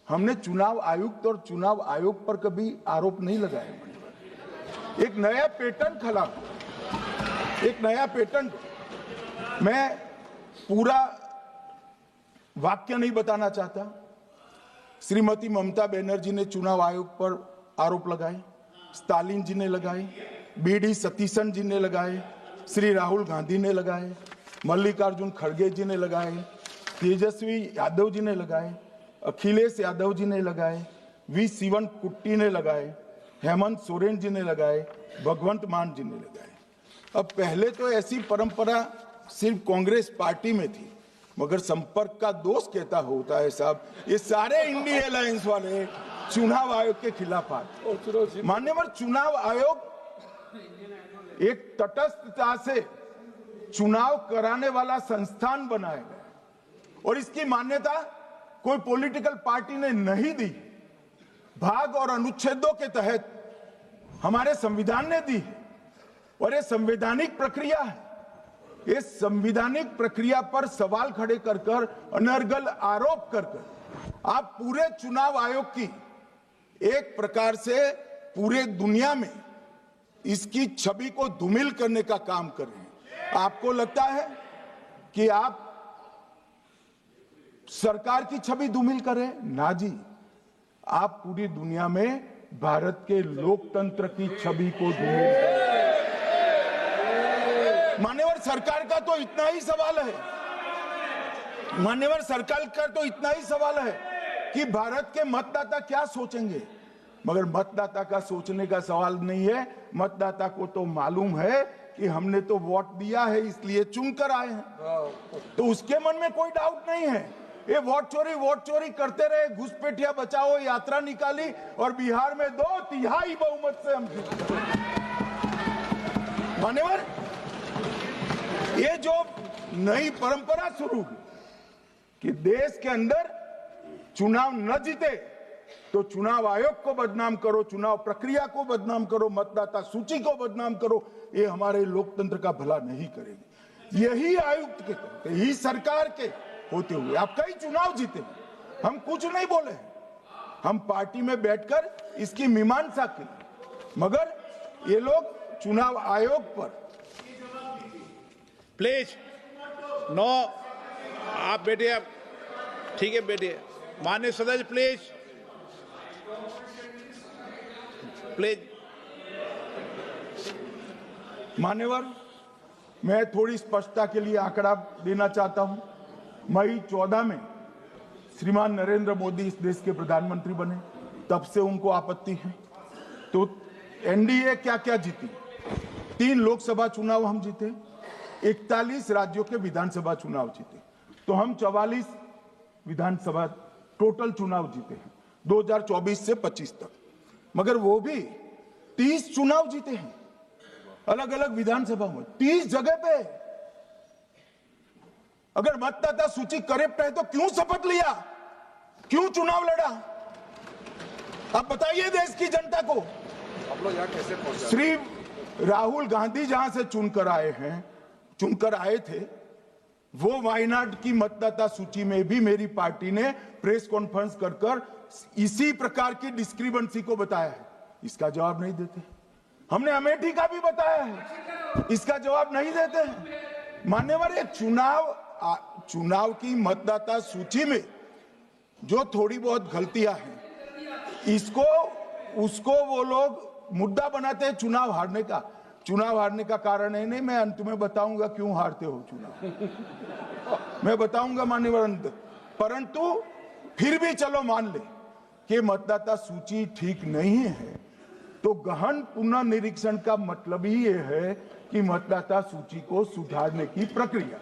हमने चुनाव आयुक्त और चुनाव आयोग पर कभी आरोप नहीं लगाया। एक नया पैटर्न खड़ा, एक नया पैटर्न। मैं पूरा वाक्य नहीं बताना चाहता। श्रीमती ममता बनर्जी ने चुनाव आयोग पर आरोप लगाए, स्टालिन जी ने लगाए, बीडी सतीशन जी ने लगाए, श्री राहुल गांधी ने लगाए, मल्लिकार्जुन खड़गे जी ने लगाए, तेजस्वी यादव जी ने लगाए, अखिलेश यादव जी ने लगाए, वी शिवन कुट्टी ने लगाए, हेमंत सोरेन जी ने लगाए, भगवंत मान जी ने लगाए। अब पहले तो ऐसी परंपरा सिर्फ कांग्रेस पार्टी में थी, मगर संपर्क का दोष कहता होता है साहब, ये सारे इंडिया अलायंस वाले चुनाव आयोग के खिलाफ आते। मान्यवर, चुनाव आयोग एक तटस्थता से चुनाव कराने वाला संस्थान बनाया गया और इसकी मान्यता कोई पॉलिटिकल पार्टी ने नहीं दी। भाग और अनुच्छेदों के तहत हमारे संविधान ने दी और ये संवैधानिक प्रक्रिया है। इस संवैधानिक प्रक्रिया पर सवाल खड़े कर कर, अनर्गल आरोप कर कर आप पूरे चुनाव आयोग की एक प्रकार से पूरे दुनिया में इसकी छवि को धूमिल करने का काम कर रहे हैं। आपको लगता है कि आप सरकार की छवि धूमिल करें? ना जी, आप पूरी दुनिया में भारत के लोकतंत्र की छवि को धूमिल करें। मान्यवर, सरकार का तो इतना ही सवाल है, मान्यवर सरकार का तो इतना ही सवाल है कि भारत के मतदाता क्या सोचेंगे, मगर मतदाता का सोचने का सवाल नहीं है। मतदाता को तो मालूम है कि हमने तो वोट दिया है इसलिए चुनकर आए हैं, तो उसके मन में कोई डाउट नहीं है। ये वोट चोरी करते रहे, घुसपैठिया बचाओ यात्रा निकाली और बिहार में 2/3 बहुमत से हम जीते। मान्यवर, ये जो नई परंपरा शुरू हुई कि देश के अंदर चुनाव न जीते तो चुनाव आयोग को बदनाम करो, चुनाव प्रक्रिया को बदनाम करो, मतदाता सूची को बदनाम करो, ये हमारे लोकतंत्र का भला नहीं करेगी। यही आयुक्त के तहत, यही सरकार के होते हुए आप कई चुनाव जीते, हम कुछ नहीं बोले, हम पार्टी में बैठकर इसकी मीमांसा की, मगर ये लोग चुनाव आयोग पर। प्लीज नो, आप बैठिए, आप ठीक है बैठिए। माननीय सदस्य प्लीज, प्लीज मान्यवर, मैं थोड़ी स्पष्टता के लिए आंकड़ा देना चाहता हूं। मई 14 में श्रीमान नरेंद्र मोदी इस देश के प्रधानमंत्री बने, तब से उनको आपत्ति है। तो एनडीए क्या क्या जीती? 3 लोकसभा चुनाव हम जीते, 41 राज्यों के विधानसभा चुनाव जीते, तो हम 44 विधानसभा टोटल चुनाव जीते हैं 2024 से 25 तक। मगर वो भी 30 चुनाव जीते हैं अलग अलग विधानसभा में, 30 जगह पे। अगर मतदाता सूची करेक्ट है तो क्यों शपथ लिया, क्यों चुनाव लड़ा? आप बताइए देश की जनता को। आप लोग यहाँ कैसे पहुंचे? श्री राहुल गांधी जहां से चुनकर आए थे, वो वायनाड की मतदाता सूची में भी मेरी पार्टी ने प्रेस कॉन्फ्रेंस कर इसी प्रकार की डिस्क्रिपेंसी को बताया है। इसका जवाब नहीं देते। हमने अमेठी का भी बताया है, इसका जवाब नहीं देते हैं। मान्यवर, एक चुनाव की मतदाता सूची में जो थोड़ी बहुत गलतियां हैं, उसको वो लोग मुद्दा बनाते हैं चुनाव हारने का। चुनाव हारने का कारण है नहीं, मैं अंत में बताऊंगा क्यों हारते हो चुनाव, मैं बताऊंगा मान्यवर अंत। परंतु फिर भी चलो मान ले कि मतदाता सूची ठीक नहीं है, तो गहन पुनर्निरीक्षण का मतलब ही ये है कि मतदाता सूची को सुधारने की प्रक्रिया।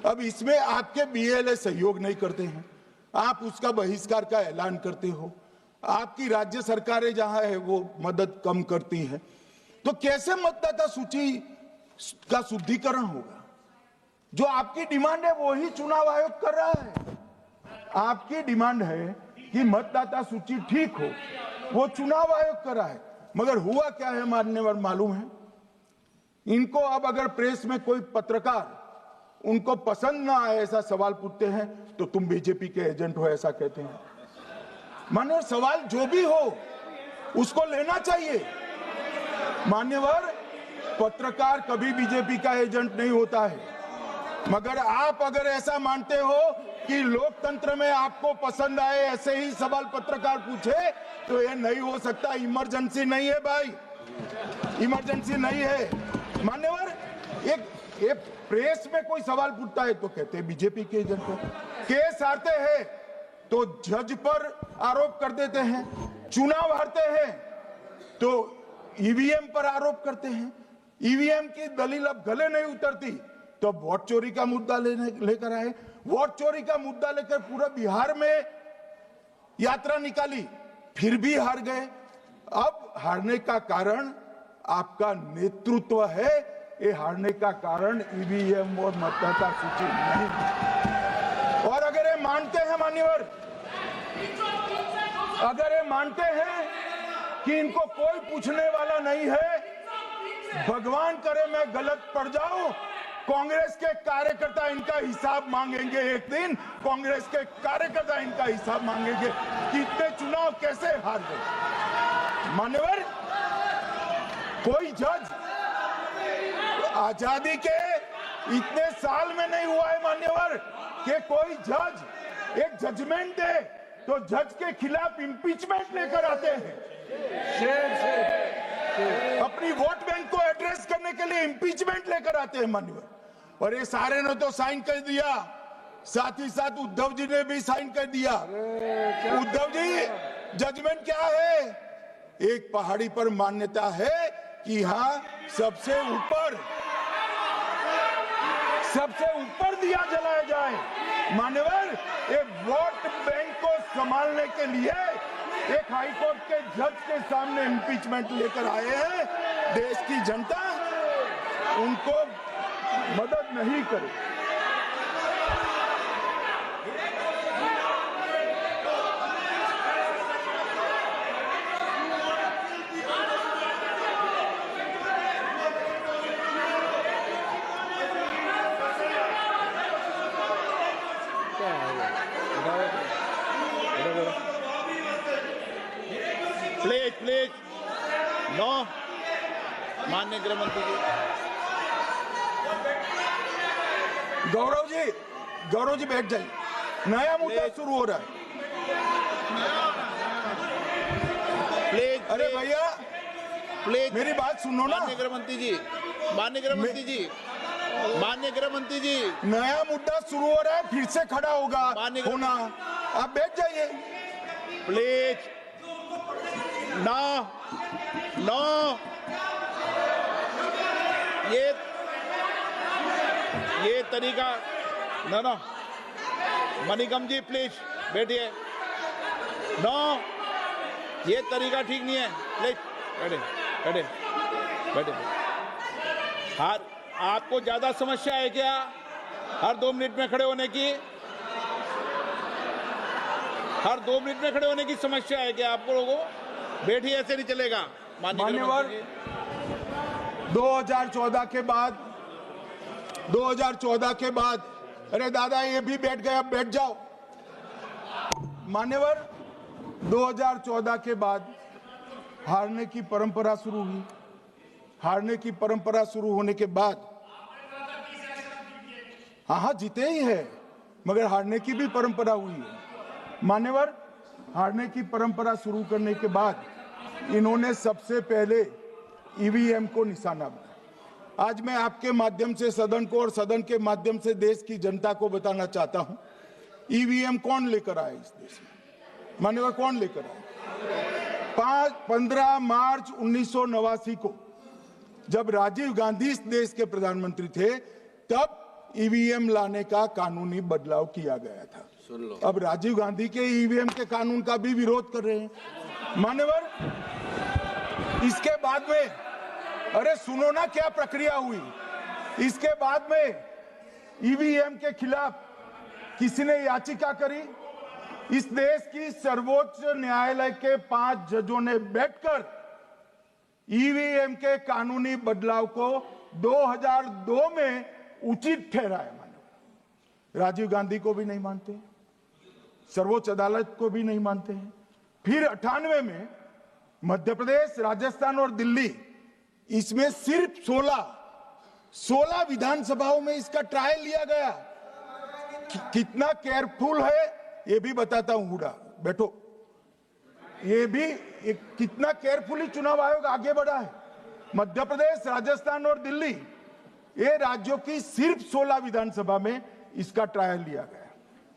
अब इसमें आपके बीएलए सहयोग नहीं करते हैं, आप उसका बहिष्कार का ऐलान करते हो, आपकी राज्य सरकारें जहां है वो मदद कम करती हैं, तो कैसे मतदाता सूची का शुद्धिकरण होगा? जो आपकी डिमांड है वो ही चुनाव आयोग कर रहा है। आपकी डिमांड है कि मतदाता सूची ठीक हो, वो चुनाव आयोग कर रहा है। मगर हुआ क्या है मान्यवर मालूम है? इनको अब अगर प्रेस में कोई पत्रकार उनको पसंद ना आए ऐसा सवाल पूछते हैं तो तुम बीजेपी के एजेंट हो ऐसा कहते हैं। मान्यवर, सवाल जो भी हो उसको लेना चाहिए। मान्यवर, पत्रकार कभी बीजेपी का एजेंट नहीं होता है। मगर आप अगर ऐसा मानते हो कि लोकतंत्र में आपको पसंद आए ऐसे ही सवाल पत्रकार पूछे, तो ये नहीं हो सकता। इमरजेंसी नहीं है भाई, इमरजेंसी नहीं है। मान्यवर, एक प्रेस में कोई सवाल पूछता है तो कहते हैं बीजेपी के एजेंट हो। केस हारते हैं तो जज पर आरोप कर देते हैं, चुनाव हारते हैं तो ईवीएम पर आरोप करते हैं। ईवीएम की दलील अब गले नहीं उतरती तो वोट चोरी का मुद्दा लेकर आए। वोट चोरी का मुद्दा लेकर पूरा बिहार में यात्रा निकाली, फिर भी हार गए। अब हारने का कारण आपका नेतृत्व है, ये हारने का कारण ईवीएम और मतदाता सूची नहीं। और अगर ये मानते हैं मान्यवर, अगर ये मानते हैं कि इनको कोई पूछने वाला नहीं है, भगवान करे मैं गलत पड़ जाऊं, कांग्रेस के कार्यकर्ता इनका हिसाब मांगेंगे। एक दिन कांग्रेस के कार्यकर्ता इनका हिसाब मांगेंगे कि इतने चुनाव कैसे हार गए। मान्यवर, कोई जज आजादी के इतने साल में नहीं हुआ है मान्यवर कि कोई जज एक जजमेंट दे तो जज के खिलाफ इंपीचमेंट लेकर आते हैं। अपनी वोट बैंक को एड्रेस करने के लिए इंपीचमेंट लेकर आते हैं मान्यवर। और ये सारे ने तो साइन कर दिया, साथ ही साथ उद्धव जी ने भी साइन कर दिया। उद्धव जी, जजमेंट क्या है? एक पहाड़ी पर मान्यता है कि हाँ सबसे ऊपर दिया जलाया जाए। मान्यवर, एक वोट बैंक को संभालने के लिए एक हाईकोर्ट के जज के सामने इंपीचमेंट लेकर आए हैं। देश की जनता उनको मदद नहीं करे। प्लीज नो, माननीय गृह मंत्री जी। गौरव जी बैठ जाइए, नया मुद्दा शुरू हो रहा है। प्लीज, अरे भैया प्लीज मेरी बात सुनो ना। माननीय गृह मंत्री जी, माननीय गृह मंत्री जी, माननीय गृह मंत्री जी, नया मुद्दा शुरू हो रहा है, फिर से खड़ा होगा माननीय होना। आप बैठ जाइए। प्लीज। नो नो, ये तरीका no no. Manickam ji please बैठिए। नो, ये तरीका ठीक नहीं है। प्लीज बैठे बैठे बैठे। हर आपको ज्यादा समस्या है क्या हर 2 मिनट में खड़े होने की? हर 2 मिनट में खड़े होने की समस्या है क्या आपको लोगों? बैठिए, ऐसे नहीं चलेगा। मान्यवर, 2014 के बाद अरे दादा ये भी बैठ गए, अब बैठ जाओ। मान्यवर, 2014 के बाद हारने की परंपरा शुरू हुई। हारने की परंपरा शुरू होने के बाद हाँ जीते ही है, मगर हारने की भी परंपरा हुई है। मान्यवर, हारने की परंपरा शुरू करने के बाद इन्होंने सबसे पहले ईवीएम को निशाना बनाया। आज मैं आपके माध्यम से सदन को और सदन के माध्यम से देश की जनता को बताना चाहता हूं, ईवीएम कौन लेकर आया इस देश में? मान्यवर, कौन लेकर आया? 15 मार्च 1989 को जब राजीव गांधी इस देश के प्रधानमंत्री थे, तब ईवीएम लाने का कानूनी बदलाव किया गया था। अब राजीव गांधी के ईवीएम के कानून का भी विरोध कर रहे हैं। मान्यवर, इसके बाद में अरे सुनो ना क्या प्रक्रिया हुई। इसके बाद में ईवीएम के खिलाफ किसी ने याचिका करी। इस देश की सर्वोच्च न्यायालय के 5 जजों ने बैठकर ईवीएम के कानूनी बदलाव को 2002 में उचित ठहराया। मानो राजीव गांधी को भी नहीं मानते, सर्वोच्च अदालत को भी नहीं मानते हैं। फिर 98 में मध्य प्रदेश, राजस्थान और दिल्ली, इसमें सिर्फ 16 विधानसभाओं में इसका ट्रायल लिया गया। कितना केयरफुल है ये भी बताता हूं। हुडा बैठो, ये भी कितना केयरफुली चुनाव आयोग आगे बढ़ा है। मध्य प्रदेश, राजस्थान और दिल्ली, ये राज्यों की सिर्फ 16 विधानसभा में इसका ट्रायल लिया गया।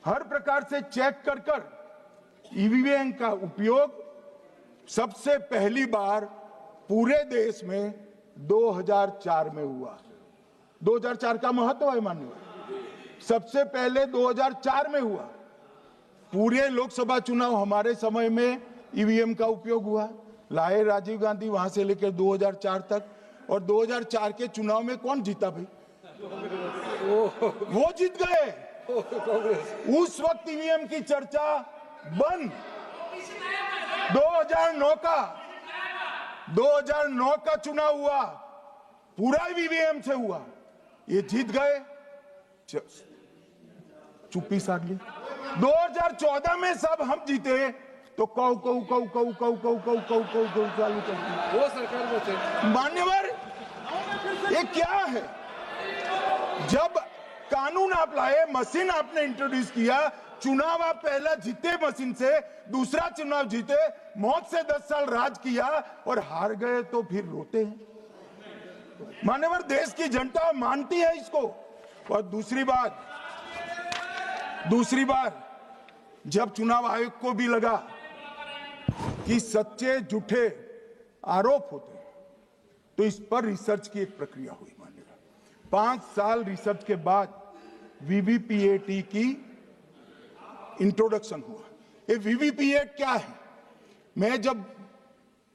हर प्रकार से चेक कर ईवीएम का उपयोग सबसे पहली बार पूरे देश में 2004 में हुआ। 2004 का महत्व है माननीय, सबसे पहले 2004 में हुआ। पूरे लोकसभा चुनाव हमारे समय में ईवीएम का उपयोग हुआ। लाए राजीव गांधी, वहां से लेकर 2004 तक। और 2004 के चुनाव में कौन जीता भाई? वो जीत गए। उस वक्त ईवीएम की चर्चा बंद। 2009 का चुनाव हुआ, पूरा ईवीएम से हुआ, ये जीत गए। चुप्पी साध ली। 2014 में सब हम जीते तो कौ चालू कर दी। वो सरकार में थे। मान्यवर, ये क्या है? जब कानून आप लाए, मशीन आपने इंट्रोड्यूस किया, चुनाव आप पहला जीते मशीन से, दूसरा चुनाव जीते, मौत से 10 साल राज किया और हार गए तो फिर रोते हैं। मान्यवर, देश की जनता मानती है इसको। और दूसरी बात जब चुनाव आयोग को भी लगा कि सच्चे झूठे आरोप होते हैं, तो इस पर रिसर्च की एक प्रक्रिया हुई। मानिएगा 5 साल रिसर्च के बाद वीवीपीएटी की इंट्रोडक्शन हुआ। ये वीवीपीएटी क्या है? मैं जब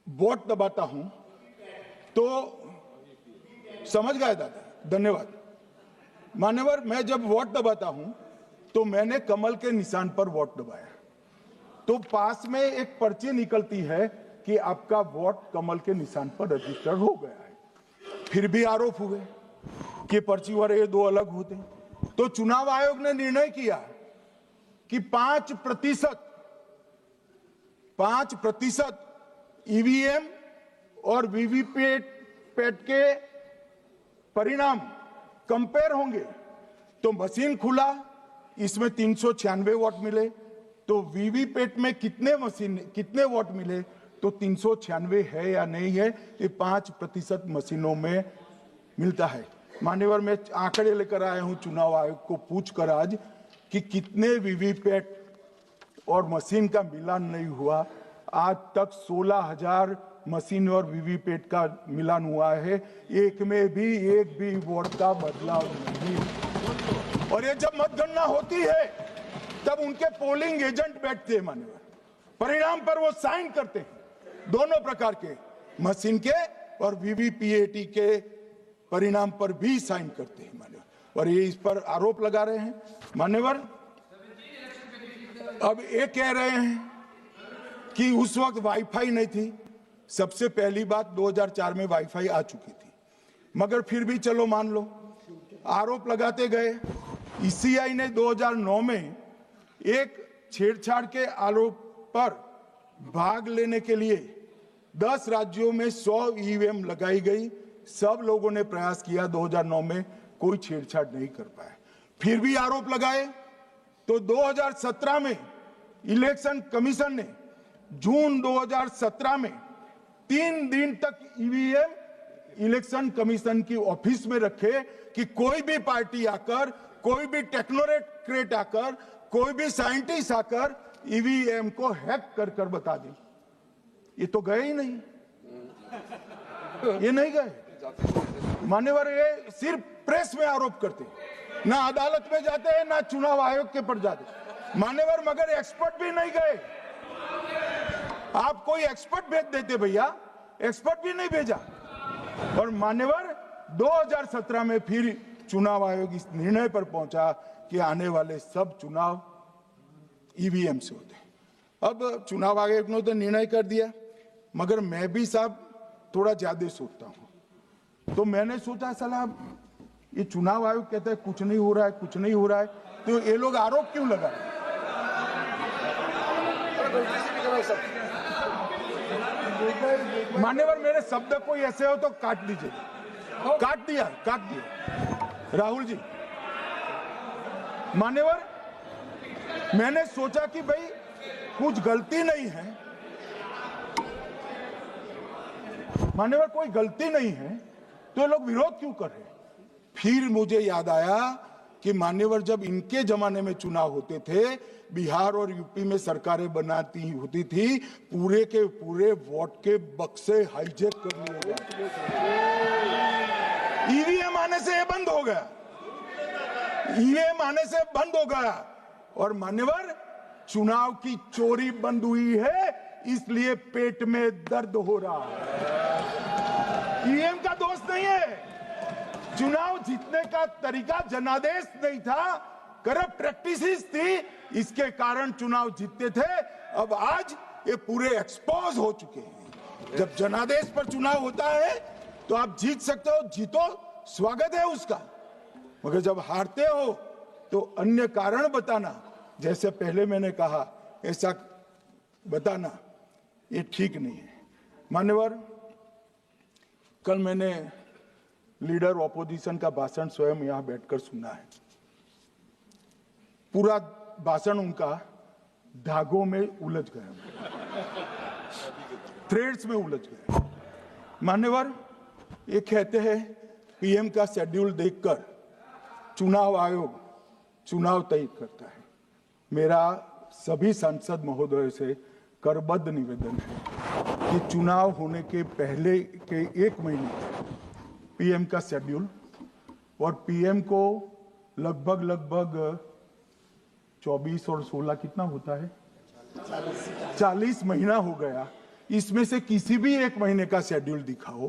वोट दबाता हूं तो समझ गए दादा, धन्यवाद। मान्यवर, मैं जब वोट दबाता हूं तो मैंने कमल के निशान पर वोट दबाया, तो पास में एक पर्ची निकलती है कि आपका वोट कमल के निशान पर रजिस्टर हो गया है। फिर भी आरोप हुए कि पर्ची और ये 2 अलग होते हैं। तो चुनाव आयोग ने निर्णय किया कि 5% ईवीएम और वीवीपैट के परिणाम कंपेयर होंगे। तो मशीन खुला, इसमें 396 वोट मिले। तो वीवीपैट में कितने वोट मिले? तो 396 है या नहीं है, ये 5% मशीनों में मिलता है। मान्यवर, मैं आंकड़े लेकर आया हूं चुनाव आयोग को पूछकर आज कि कितने वीवीपैट और मशीन का मिलान नहीं हुआ। आज तक 16,000 मशीन और वीवीपैट का मिलान हुआ है, एक भी वोट का बदलाव नहीं। और ये जब मतगणना होती है तब उनके पोलिंग एजेंट बैठते हैं मान्यवर, परिणाम पर वो साइन करते हैं, दोनों प्रकार के, मशीन के और वीवीपैट के परिणाम पर भी साइन करते हैं मान्यवर। और ये इस पर आरोप लगा रहे हैं मान्यवर। अब ये कह रहे हैं कि उस वक्त वाईफाई नहीं थी। सबसे पहली बात, 2004 में वाईफाई आ चुकी थी, मगर फिर भी चलो मान लो, आरोप लगाते गए। ईसीआई ने 2009 में एक छेड़छाड़ के आरोप पर भाग लेने के लिए 10 राज्यों में 100 ईवीएम लगाई गई। सब लोगों ने प्रयास किया, 2009 में कोई छेड़छाड़ नहीं कर पाए, फिर भी आरोप लगाए। तो 2017 में इलेक्शन कमीशन ने जून 2017 में 3 दिन तक ईवीएम इलेक्शन कमीशन की ऑफिस में रखे कि कोई भी पार्टी आकर, कोई भी टेक्नोक्रेट आकर, कोई भी साइंटिस्ट आकर ईवीएम को हैक कर कर बता दे। ये तो गए ही नहीं, ये नहीं गए मान्यवर। ये सिर्फ प्रेस में आरोप करते, ना अदालत में जाते हैं, ना चुनाव आयोग के पर जाते मान्यवर, मगर एक्सपर्ट भी नहीं गए। आप कोई एक्सपर्ट भेज देते भैया, एक्सपर्ट भी नहीं भेजा। और मान्यवर 2017 में फिर चुनाव आयोग इस निर्णय पर पहुंचा कि आने वाले सब चुनाव ईवीएम से होते हैं। अब चुनाव आयोग ने तो निर्णय कर दिया, मगर मैं भी साहब थोड़ा ज्यादा सोचता हूं। तो मैंने सोचा साला ये चुनाव आयोग कहता है कुछ नहीं हो रहा है, कुछ नहीं हो रहा है, तो ये लोग आरोप क्यों लगा रहे हैं? मान्यवर, मेरे शब्द कोई ऐसे हो तो काट दीजिए। काट दिया राहुल जी। मान्यवर, मैंने सोचा कि भाई कुछ गलती नहीं है मान्यवर, कोई गलती नहीं है, तो ये लोग विरोध क्यों कर रहे हैं? फिर मुझे याद आया कि मान्यवर, जब इनके जमाने में चुनाव होते थे, बिहार और यूपी में सरकारें बनाती होती थी, पूरे के पूरे वोट के बक्से हाईजैक कर लिए जाते। ईवीएम आने से ये बंद हो गया, ईवीएम आने से बंद हो गया। और मान्यवर, चुनाव की चोरी बंद हुई है, इसलिए पेट में दर्द हो रहा है। ईवीएम का दोष नहीं है, चुनाव जीतने का तरीका जनादेश नहीं था, करप्ट प्रैक्टिसेस थी, इसके कारण चुनाव जीतते थे। अब आज ये पूरे एक्सपोज हो चुके हैं। जब जनादेश पर चुनाव होता है तो आप जीत सकते हो, जीतो, स्वागत है उसका, मगर जब हारते हो तो अन्य कारण बताना, जैसे पहले मैंने कहा, ऐसा बताना ये ठीक नहीं है। मान्यवर, कल मैंने लीडर ऑपोजिशन का भाषण स्वयं यहां बैठकर सुना है। पूरा भाषण उनका धागों में उलझ गया, थ्रेड्स में उलझ गया। मान्यवर, ये कहते हैं पीएम का शेड्यूल देखकर चुनाव आयोग चुनाव तय करता है। मेरा सभी सांसद महोदय से करबद्ध निवेदन है कि चुनाव होने के पहले के 1 महीने पीएम का शेड्यूल, और पीएम को लगभग 24 और 16 कितना होता है, 40 महीना हो गया। इसमें से किसी भी 1 महीने का शेड्यूल दिखाओ।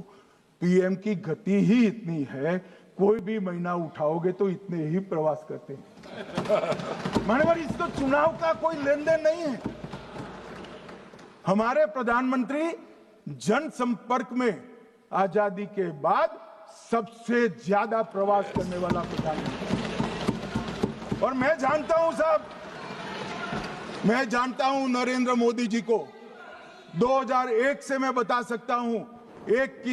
पीएम की गति ही इतनी है, कोई भी महीना उठाओगे तो इतने ही प्रवास करते हैं। मान्यवर, इसको चुनाव का कोई लेन देन नहीं है। हमारे प्रधानमंत्री जनसंपर्क में आजादी के बाद सबसे ज्यादा प्रवास करने वाला प्रधानमंत्री, और मैं जानता हूं साहब, मैं जानता हूं नरेंद्र मोदी जी को 2001 से मैं बता सकता हूं, एक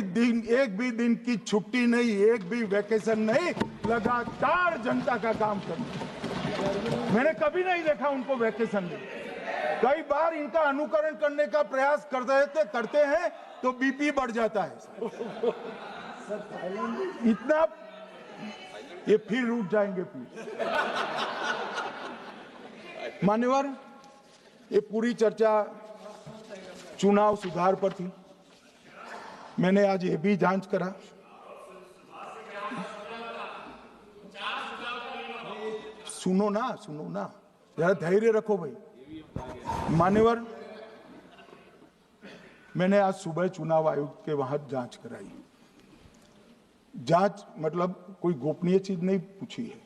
भी दिन की छुट्टी नहीं, एक भी वैकेशन नहीं, लगातार जनता का काम करना। मैंने कभी नहीं देखा उनको वैकेशन में। कई बार इनका अनुकरण करने का प्रयास करते हैं तो बीपी बढ़ जाता है। इतना ये फिर उठ जाएंगे प्लीज। मान्यवर, ये पूरी चर्चा चुनाव सुधार पर थी। मैंने आज ये भी जांच करा, सुनो ना, जरा धैर्य रखो भाई। मान्यवर, मैंने आज सुबह चुनाव आयोग के वहां जांच कराई। जांच मतलब कोई गोपनीय चीज नहीं पूछी है,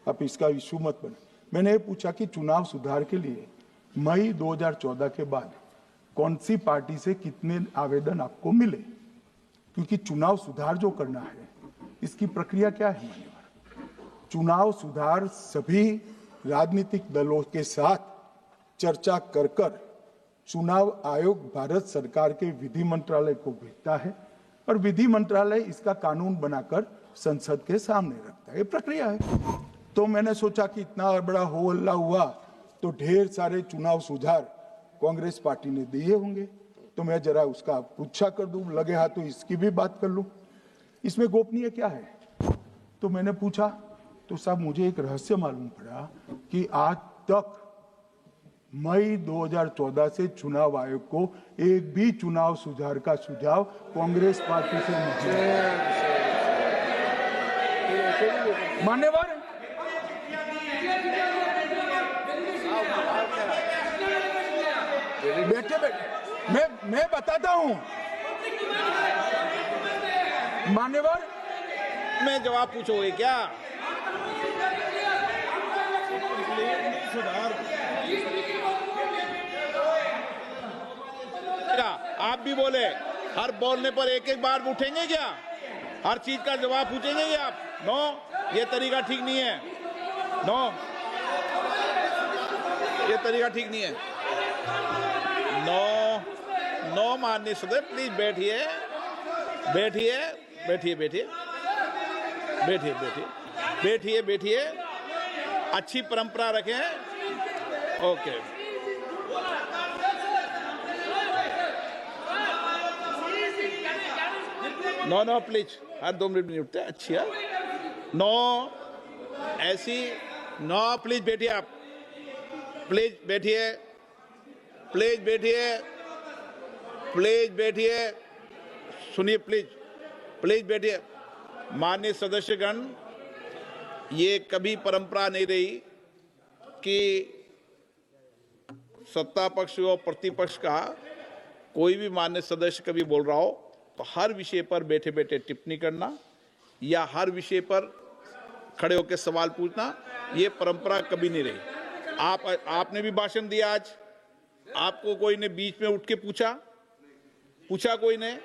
आप इसका इशू मत बने। मैंने ये पूछा कि चुनाव सुधार के लिए मई 2014 के बाद कौन सी पार्टी से कितने आवेदन आपको मिले, क्योंकि चुनाव सुधार जो करना है इसकी प्रक्रिया क्या है। चुनाव सुधार सभी राजनीतिक दलों के साथ चर्चा कर चुनाव आयोग भारत सरकार के विधि मंत्रालय को भेजता है और विधि मंत्रालय इसका कानून बनाकर संसद के सामने रखता है। ये प्रक्रिया है। तो मैंने सोचा कि इतना बड़ा हो हल्ला हुआ तो ढेर सारे चुनाव सुधार कांग्रेस पार्टी ने दिए होंगे, तो मैं जरा उसका पूछा कर दूं, लगे हाथ तो इसकी भी बात कर लूं। इसमें गोपनीय क्या है? तो मैंने पूछा तो साहब मुझे एक रहस्य मालूम पड़ा कि आज तक मई 2014 से चुनाव आयोग को एक भी चुनाव सुधार का सुझाव कांग्रेस पार्टी से नहीं मिला। मान्यवर, बैठे मैं बताता हूं। मान्यवर, मैं जवाब पूछोगे क्या? आप भी बोले, हर बोलने पर एक एक बार उठेंगे क्या? हर चीज का जवाब पूछेंगे क्या आप? नो, ये तरीका ठीक नहीं है। नो, ये तरीका ठीक नहीं है। नो माननीय सदस्य, प्लीज बैठिए, बैठिए। अच्छी परंपरा रखें। ओके। नो प्लीज, हर 2 मिनट में नहीं उठते। अच्छी है। नो, ऐसी नो, प्लीज बैठिए आप, प्लीज बैठिए, सुनिए, प्लीज बैठिए। माननीय सदस्यगण, ये कभी परंपरा नहीं रही कि सत्ता पक्ष और प्रतिपक्ष का कोई भी माननीय सदस्य कभी बोल रहा हो तो हर विषय पर बैठे बैठे टिप्पणी करना या हर विषय पर खड़े होकर सवाल पूछना, ये परंपरा कभी नहीं रही। आपने भी भाषण दिया आज, आपको कोई ने बीच में उठ के पूछा कोई ने?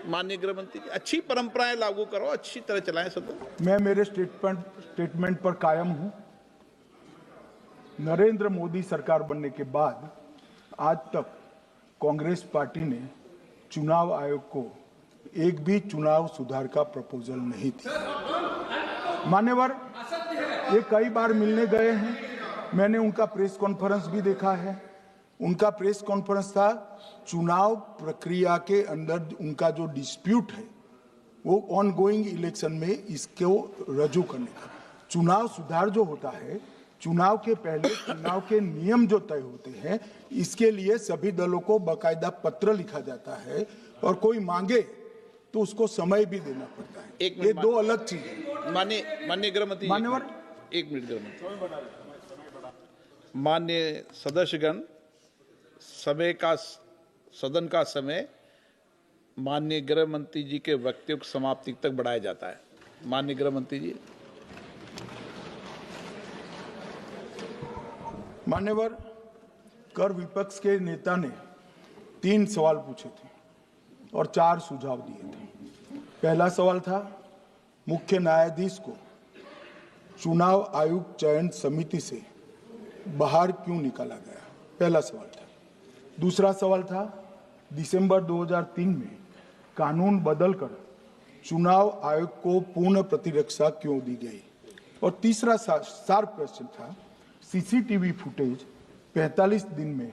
माननीय गृह मंत्री जी, अच्छी परंपराएं लागू करो, अच्छी तरह चलाएं सदन। मैं मेरे स्टेटमेंट पर कायम हूं। नरेंद्र मोदी सरकार बनने के बाद आज तक कांग्रेस पार्टी ने चुनाव आयोग को एक भी चुनाव सुधार का प्रपोजल नहीं दिया। मान्यवर, ये कई बार मिलने गए हैं, मैंने उनका प्रेस कॉन्फ्रेंस भी देखा है। उनका प्रेस कॉन्फ्रेंस था चुनाव प्रक्रिया के अंदर उनका जो डिस्प्यूट है वो ऑन गोइंग इलेक्शन में इसको रजू करने का। चुनाव सुधार जो होता है, चुनाव के पहले चुनाव के नियम जो तय होते हैं, इसके लिए सभी दलों को बाकायदा पत्र लिखा जाता है और कोई मांगे तो उसको समय भी देना पड़ता है। ये दो अलग चीज है। माननीय गृह मंत्री, मान्यवर, एक मिनट गृह मंत्री। माननीय सदस्यगण, सदन का समय माननीय गृह मंत्री जी के वक्तव्य की समाप्ति तक बढ़ाया जाता है। माननीय गृह मंत्री जी। मान्यवर, कर विपक्ष के नेता ने 3 सवाल पूछे थे और 4 सुझाव दिए थे। पहला सवाल था मुख्य न्यायाधीश को चुनाव आयोग चयन समिति से बाहर क्यों निकाला गया, पहला सवाल था। दूसरा सवाल था दिसंबर 2003 में कानून बदलकर चुनाव आयोग को पूर्ण प्रतिरक्षा क्यों दी गई। और तीसरा शार्प क्वेश्चन था सीसीटीवी फुटेज 45 दिन में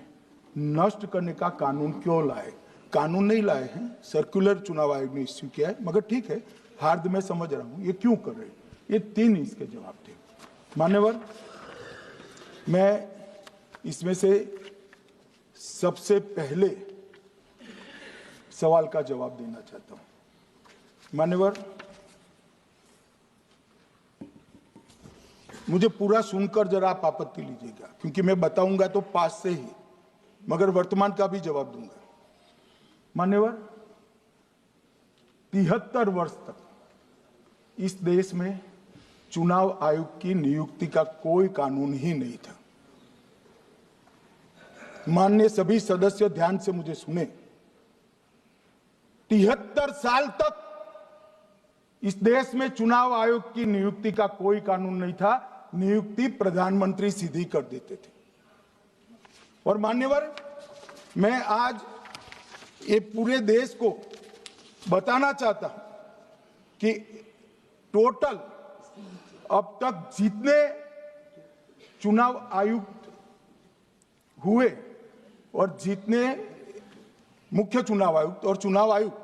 नष्ट करने का कानून क्यों लाए। कानून नहीं लाए हैं, सर्कुलर चुनाव आयोग ने इश्यू किया है, मगर ठीक है, हार्द मैं समझ रहा हूं ये क्यों कर रहे हैं। ये 3 इसके जवाब थे। मान्यवर, मैं इसमें से सबसे पहले सवाल का जवाब देना चाहता हूं। मान्यवर, मुझे पूरा सुनकर जरा आप आपत्ति लीजिएगा, क्योंकि मैं बताऊंगा तो पास से ही, मगर वर्तमान का भी जवाब दूंगा। मान्यवर, 73 वर्ष तक इस देश में चुनाव आयोग की नियुक्ति का कोई कानून ही नहीं था। माननीय सभी सदस्य ध्यान से मुझे सुने, 73 साल तक इस देश में चुनाव आयोग की नियुक्ति का कोई कानून नहीं था। नियुक्ति प्रधानमंत्री सीधी कर देते थे। और मान्यवर, मैं आज ये पूरे देश को बताना चाहता हूं कि टोटल अब तक जितने चुनाव आयुक्त हुए और जितने मुख्य चुनाव आयुक्त और चुनाव आयुक्त,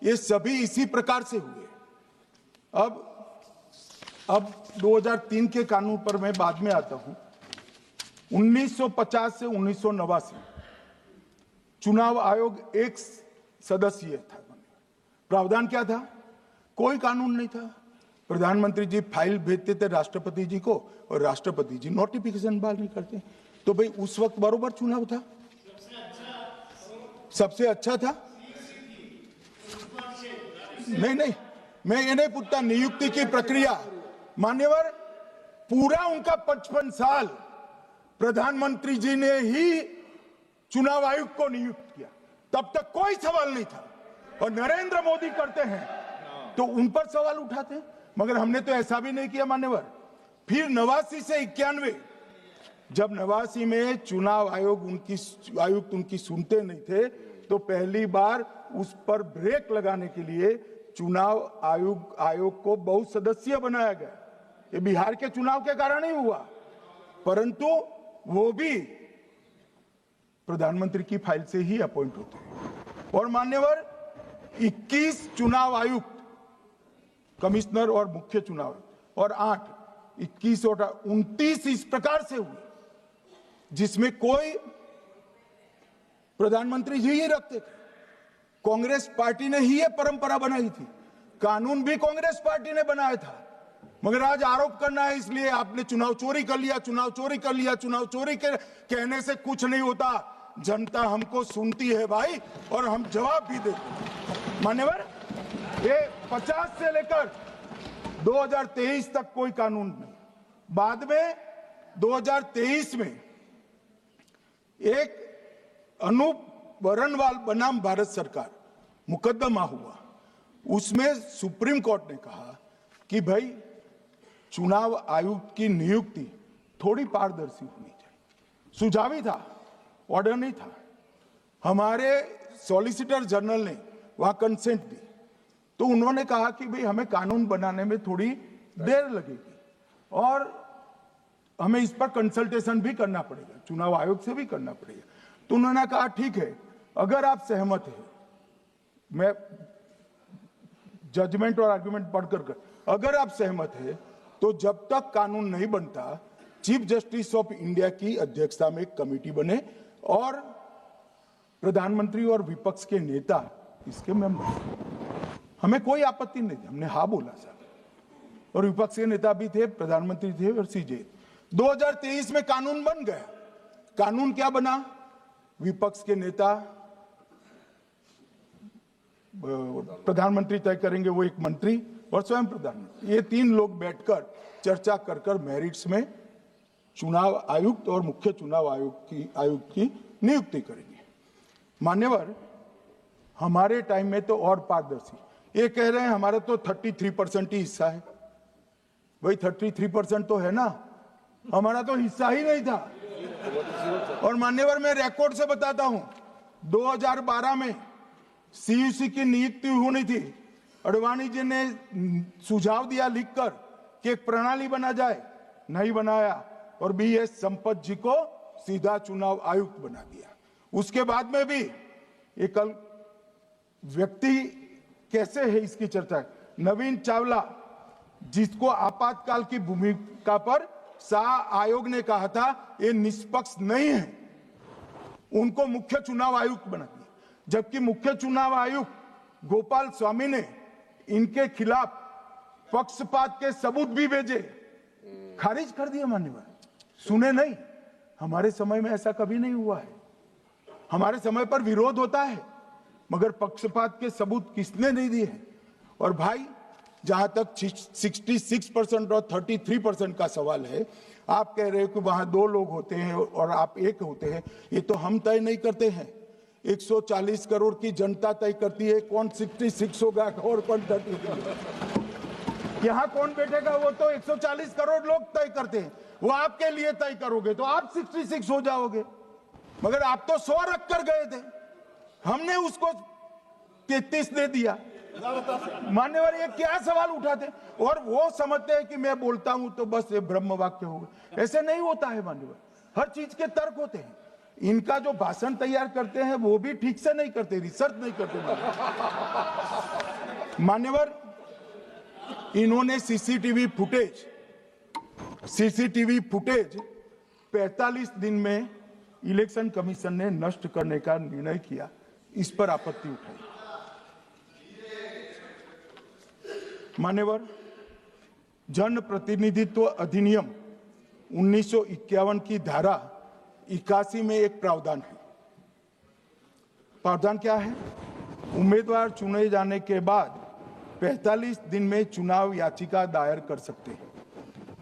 ये सभी इसी प्रकार से हुए। अब 2003 के कानून पर मैं बाद में आता हूं। 1950 से 1989 चुनाव आयोग एक सदस्यीय था। प्रावधान क्या था? कोई कानून नहीं था। प्रधानमंत्री जी फाइल भेजते थे राष्ट्रपति जी को और राष्ट्रपति जी नोटिफिकेशन बाहर नहीं करते। तो भाई उस वक्त बरोबर चुनाव था, सबसे अच्छा था। नहीं, मैं ये नहीं पूछता नियुक्ति की प्रक्रिया। मान्यवर, पूरा उनका 55 साल प्रधानमंत्री जी ने ही चुनाव आयुक्त को नियुक्त किया, तब तक कोई सवाल नहीं था। और नरेंद्र मोदी करते हैं तो उन पर सवाल उठाते हैं, मगर हमने तो ऐसा भी नहीं किया। मान्यवर, फिर 89 से 91, जब 89 में चुनाव आयुक्त उनकी सुनते नहीं थे, तो पहली बार उस पर ब्रेक लगाने के लिए चुनाव आयोग को बहुसदस्यीय बनाया गया। ये बिहार के चुनाव के कारण ही हुआ, परंतु वो भी प्रधानमंत्री की फाइल से ही अपॉइंट होते हैं। और मान्यवर, 21 चुनाव आयुक्त, कमिश्नर और मुख्य चुनाव आयुक्त, और 21 और 29 इस प्रकार से हुए जिसमें कोई प्रधानमंत्री जी ही रखते थे। कांग्रेस पार्टी ने ही ये परंपरा बनाई थी, कानून भी कांग्रेस पार्टी ने बनाया था। मगर आज आरोप करना है इसलिए आपने चुनाव चोरी कर लिया, चुनाव चोरी कर लिया, चुनाव चोरी के कहने से कुछ नहीं होता। जनता हमको सुनती है भाई, और हम जवाब भी देते। मान्यवर, ये 50 से लेकर 2023 तक कोई कानून नहीं। बाद में 2023 में एक अनूप वरणवाल बनाम भारत सरकार मुकदमा हुआ। उसमें सुप्रीम कोर्ट ने कहा कि भाई चुनाव आयुक्त की नियुक्ति थोड़ी पारदर्शी होनी चाहिए। सुझावी था, ऑर्डर नहीं था। हमारे सॉलिसिटर जनरल ने वहां कंसेंट दी, तो उन्होंने कहा कि भाई हमें कानून बनाने में थोड़ी देर लगेगी और हमें इस पर कंसल्टेशन भी करना पड़ेगा, चुनाव आयोग से भी करना पड़ेगा। तो उन्होंने कहा ठीक है, अगर आप सहमत हैं, मैं जजमेंट और आर्गुमेंट पढ़कर अगर आप सहमत हैं तो जब तक कानून नहीं बनता, चीफ जस्टिस ऑफ इंडिया की अध्यक्षता में एक कमेटी बने और प्रधानमंत्री और विपक्ष के नेता इसके मेंबर। हमें कोई आपत्ति नहीं थी, हमने हाँ बोला साहब। और विपक्ष के नेता भी थे, प्रधानमंत्री थे और सीजे। 2023 में कानून बन गया। कानून क्या बना? विपक्ष के नेता, प्रधानमंत्री तय करेंगे, वो एक मंत्री और स्वयं प्रधानमंत्री, ये 3 लोग बैठकर चर्चा कर मेरिट्स में चुनाव आयुक्त और मुख्य चुनाव आयुक्त की नियुक्ति करेंगे। मान्यवर, हमारे टाइम में तो और पारदर्शी, ये कह रहे हैं हमारा तो 33% ही हिस्सा है। वही 33% तो है ना, हमारा तो हिस्सा ही नहीं था। और मान्यवर, मैं रिकॉर्ड से बताता हूं, 2012 में सीयूसी की नियुक्ति होनी थी। अडवाणी जी ने सुझाव दिया लिखकर कि एक प्रणाली बना जाए, नहीं बनाया और बीएस संपत जी को सीधा चुनाव आयुक्त बना दिया। उसके बाद में भी ये कल व्यक्ति कैसे है इसकी चर्चा है। नवीन चावला, जिसको आपातकाल की भूमिका पर शाह आयोग ने कहा था ये निष्पक्ष नहीं है, उनको मुख्य चुनाव आयुक्त बना दिया, जबकि मुख्य चुनाव आयुक्त गोपाल स्वामी ने इनके खिलाफ पक्षपात के सबूत भी भेजे, खारिज कर दिए। मान्यवर सुने नहीं, हमारे समय में ऐसा कभी नहीं हुआ है। हमारे समय पर विरोध होता है, मगर पक्षपात के सबूत किसने नहीं दिए हैं। और भाई, जहां तक 66% और 33% का सवाल है, आप कह रहे हो कि वहां 2 लोग होते हैं और आप 1 होते हैं, ये तो हम तय नहीं करते हैं। 140 करोड़ की जनता तय करती है कौन 66 होगा और कौन 33। यहां कौन बैठेगा वो तो 140 करोड़ लोग तय करते हैं, वो आपके लिए तय करोगे तो आप 66 हो जाओगे, मगर आप तो 100 रख कर गए थे, हमने उसको 33 दे दिया। मान्यवर ये क्या सवाल उठाते, और वो समझते हैं कि मैं बोलता हूं तो बस ये ब्रह्म वाक्य होगा। ऐसे नहीं होता है मान्यवर, हर चीज के तर्क होते हैं। इनका जो भाषण तैयार करते हैं वो भी ठीक से नहीं करते, रिसर्च नहीं करते। मान्यवर, इन्होंने सीसीटीवी फुटेज 45 दिन में इलेक्शन कमीशन ने नष्ट करने का निर्णय किया, इस पर आपत्ति उठाई। मान्यवर, जन प्रतिनिधित्व अधिनियम 1951 की धारा 81 में एक प्रावधान है। प्रावधान क्या है? उम्मीदवार चुने जाने के बाद 45 दिन में चुनाव याचिका दायर कर सकते हैं।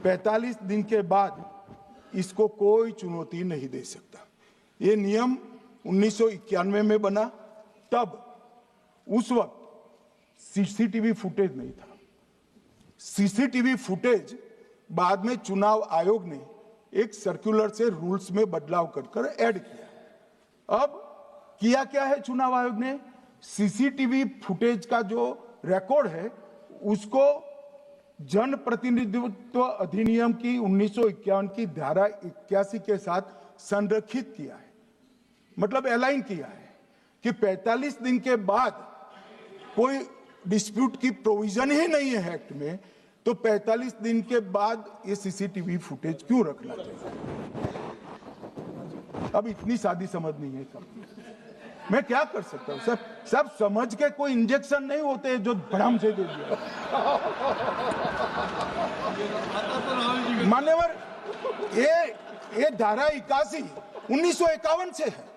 45 दिन के बाद इसको कोई चुनौती नहीं दे सकता। ये नियम 1991 में बना, तब उस वक्त सीसीटीवी फुटेज नहीं था। सीसीटीवी फुटेज बाद में चुनाव आयोग ने एक सर्कुलर से रूल्स में बदलाव कर ऐड किया। अब किया क्या है चुनाव आयोग ने? सीसीटीवी फुटेज का जो रिकॉर्ड है उसको जन प्रतिनिधित्व अधिनियम की 1951 की धारा 81 के साथ संरक्षित किया है, मतलब अलाइन किया है कि 45 दिन के बाद कोई डिस्प्यूट की प्रोविजन ही नहीं है एक्ट में, तो 45 दिन के बाद ये सीसीटीवी फुटेज क्यों रखना चाहिए? अब इतनी सादी समझ नहीं है सब, मैं क्या कर सकता हूं? सब समझ के कोई इंजेक्शन नहीं होते जो भड़ाम से दे दिया। मान्यवर, ये धारा 81 1951 से है,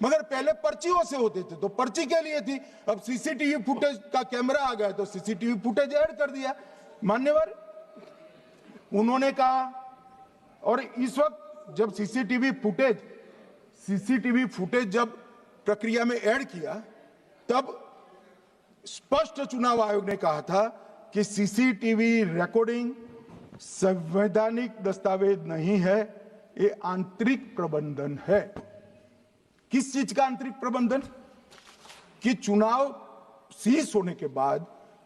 मगर पहले पर्चियों से होते थे तो पर्ची के लिए थी। अब सीसीटीवी फुटेज का कैमरा आ गया तो सीसीटीवी फुटेज ऐड कर दिया। मान्यवर, उन्होंने कहा, और इस वक्त जब सीसीटीवी फुटेज जब प्रक्रिया में ऐड किया, तब स्पष्ट चुनाव आयोग ने कहा था कि सीसीटीवी रिकॉर्डिंग संवैधानिक दस्तावेज नहीं है, ये आंतरिक प्रबंधन है। किस चीज का आंतरिक प्रबंधन? कि चुनाव सीज होने के बाद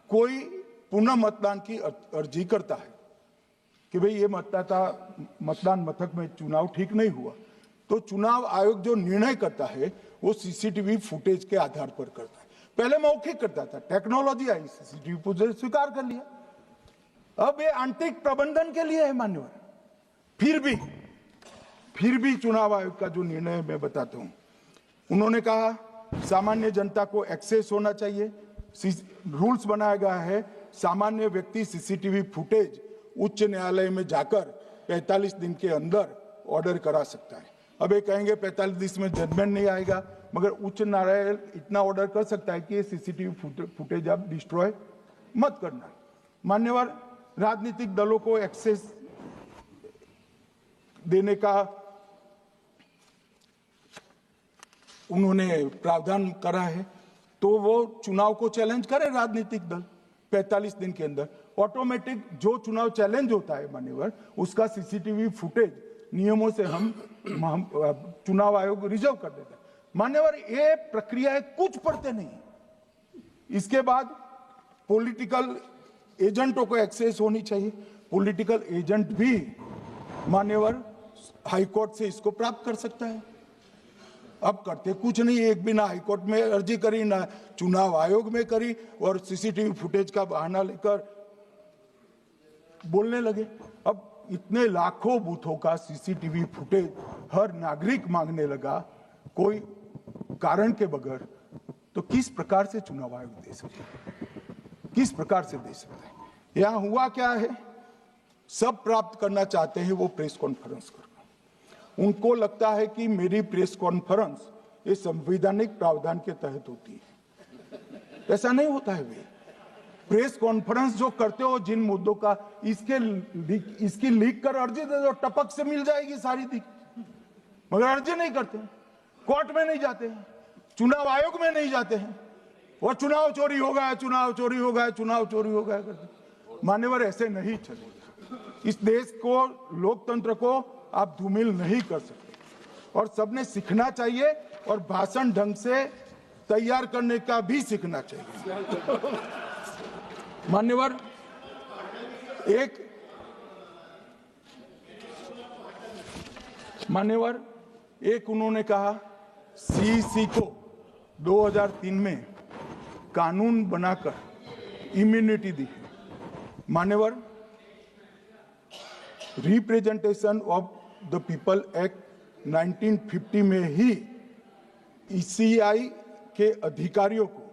कोई पुनः मतदान की अर्जी करता है कि भाई ये मतदान मथक में चुनाव ठीक नहीं हुआ, तो चुनाव आयोग जो निर्णय करता है वो सीसीटीवी फुटेज के आधार पर करता है। पहले मौखिक करता था, टेक्नोलॉजी आई, सीसीटीवी फुटेज स्वीकार कर लिया। अब ये आंतरिक प्रबंधन के लिए है मान्यवर। फिर भी चुनाव आयोग का जो निर्णय मैं बताता हूं, उन्होंने कहा सामान्य जनता को एक्सेस होना चाहिए। रूल्स बनाया गया है, सामान्य व्यक्ति सीसीटीवी फुटेज उच्च न्यायालय में जाकर 45 दिन के अंदर ऑर्डर करा सकता है। अब ये कहेंगे 45 दिन में जजमेंट नहीं आएगा, मगर उच्च न्यायालय इतना ऑर्डर कर सकता है कि ये सीसीटीवी फुटेज आप डिस्ट्रॉय मत करना। मान्यवर, राजनीतिक दलों को एक्सेस देने का उन्होंने प्रावधान करा है, तो वो चुनाव को चैलेंज करे राजनीतिक दल 45 दिन के अंदर। ऑटोमेटिक जो चुनाव चैलेंज होता है मान्यवर, उसका सीसीटीवी फुटेज नियमों से हम चुनाव आयोग रिजर्व कर देता है। मान्यवर, ये प्रक्रिया कुछ पढ़ते नहीं। इसके बाद पॉलिटिकल एजेंटों को एक्सेस होनी चाहिए। पॉलिटिकल एजेंट भी मान्यवर हाईकोर्ट से इसको प्राप्त कर सकता है। अब करते कुछ नहीं, एक भी ना हाईकोर्ट में अर्जी करी, ना चुनाव आयोग में करी, और सीसीटीवी फुटेज का बहाना लेकर बोलने लगे। अब इतने लाखों बूथों का सीसीटीवी फुटेज हर नागरिक मांगने लगा कोई कारण के बगैर, तो किस प्रकार से चुनाव आयोग दे सकते हैं? किस प्रकार से दे सकते हैं? यहां हुआ क्या है, सब प्राप्त करना चाहते हैं वो प्रेस कॉन्फ्रेंस करना। उनको लगता है कि मेरी प्रेस कॉन्फ्रेंस ये संवैधानिक प्रावधान के तहत होती है। ऐसा नहीं होता है। वे प्रेस कॉन्फ्रेंस जो करते हो जिन मुद्दों का, इसकी लीक कर अर्जी दे दो, टपक से मिल जाएगी सारी दिख, मगर अर्जी नहीं करते, कोर्ट में नहीं जाते हैं, चुनाव आयोग में नहीं जाते हैं, और चुनाव चोरी हो गया, चुनाव चोरी हो गया, चुनाव चोरी हो गया करते। मान्यवर, ऐसे नहीं चलेगा। इस देश को, लोकतंत्र को आप धूमिल नहीं कर सकते, और सबने सीखना चाहिए, और भाषण ढंग से तैयार करने का भी सीखना चाहिए। मान्यवर, एक उन्होंने कहा सीईसी को 2003 में कानून बनाकर इम्यूनिटी दी। मान्यवर, representation of the people act 1950 में ही ईसीआई के अधिकारियों को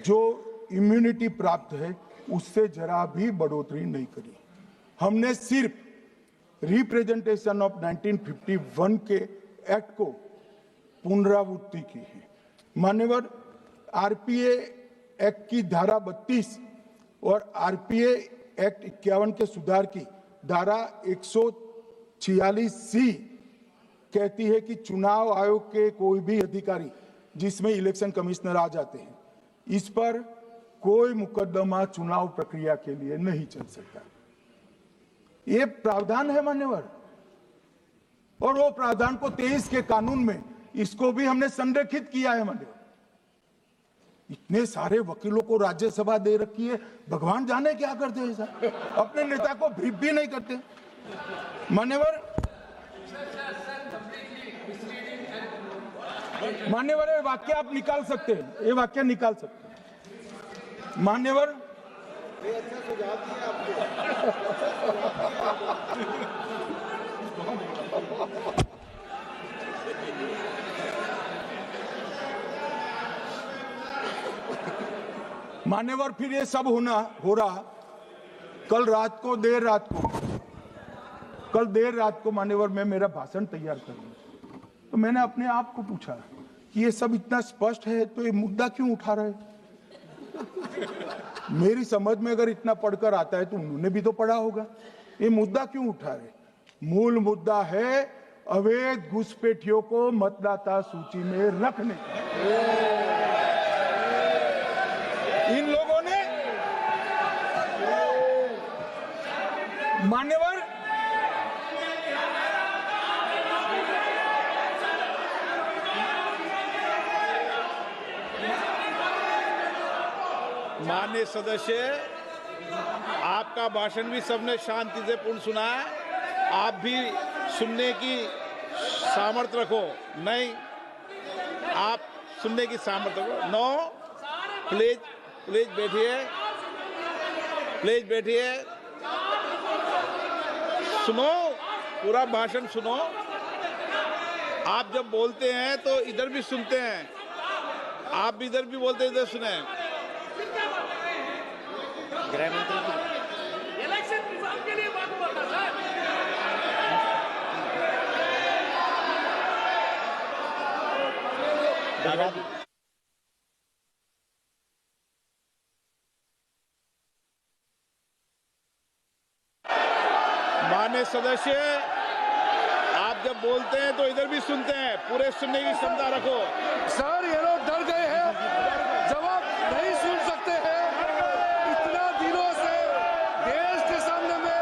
जो इम्यूनिटी प्राप्त है उससे जरा भी बढ़ोतरी नहीं करी। हमने सिर्फ रिप्रेजेंटेशन ऑफ 1951 के एक्ट को पुनरावृत्ति की है। मान्यवर, आरपीए एक्ट की धारा 32 और आरपीए एक्ट 51 के सुधार की धारा 146C कहती है कि चुनाव आयोग के कोई भी अधिकारी जिसमें इलेक्शन कमिश्नर आ जाते हैं, इस पर कोई मुकदमा चुनाव प्रक्रिया के लिए नहीं चल सकता। ये प्रावधान है मान्यवर, और वो प्रावधान को 23 के कानून में इसको भी हमने संरेखित किया है मान्यवर। इतने सारे वकीलों को राज्यसभा दे रखी है, भगवान जाने क्या करते हैं सर, अपने नेता को ब्रीफ भी नहीं करते। मान्यवर, ये वाक्य आप निकाल सकते हैं, ये वाक्य निकाल सकते हैं। मान्यवर, मान्यवर, फिर ये सब हो रहा कल देर रात को मान्यवर मैं मेरा भाषण तैयार कर रहा, तो मैंने अपने आप को पूछा कि ये सब इतना स्पष्ट है तो ये मुद्दा क्यों उठा रहे। मेरी समझ में अगर इतना पढ़कर आता है तो उन्होंने भी तो पढ़ा होगा, ये मुद्दा क्यों उठा रहे। मूल मुद्दा है अवैध घुसपैठियों को मतदाता सूची में रखने। इन लोगों ने मान्यवर माननीय सदस्य, आपका भाषण भी सबने शांति से पूर्ण सुना है, आप भी सुनने की सामर्थ्य रखो। नहीं, आप सुनने की सामर्थ्य रखो। नो, प्लीज बैठिए, सुनो, पूरा भाषण सुनो। आप जब बोलते हैं तो इधर भी सुनते हैं, आप भी इधर भी बोलते हैं, इधर सुने। इलेक्शन रिजल्ट के लिए बात बोलना सर। माननीय सदस्य, आप जब बोलते हैं तो इधर भी सुनते हैं, पूरे सुनने की क्षमता रखो। सर, ये लोग डर गए हैं, जवाब नहीं सुन सकते हैं। इतना दिनों से देश के सामने में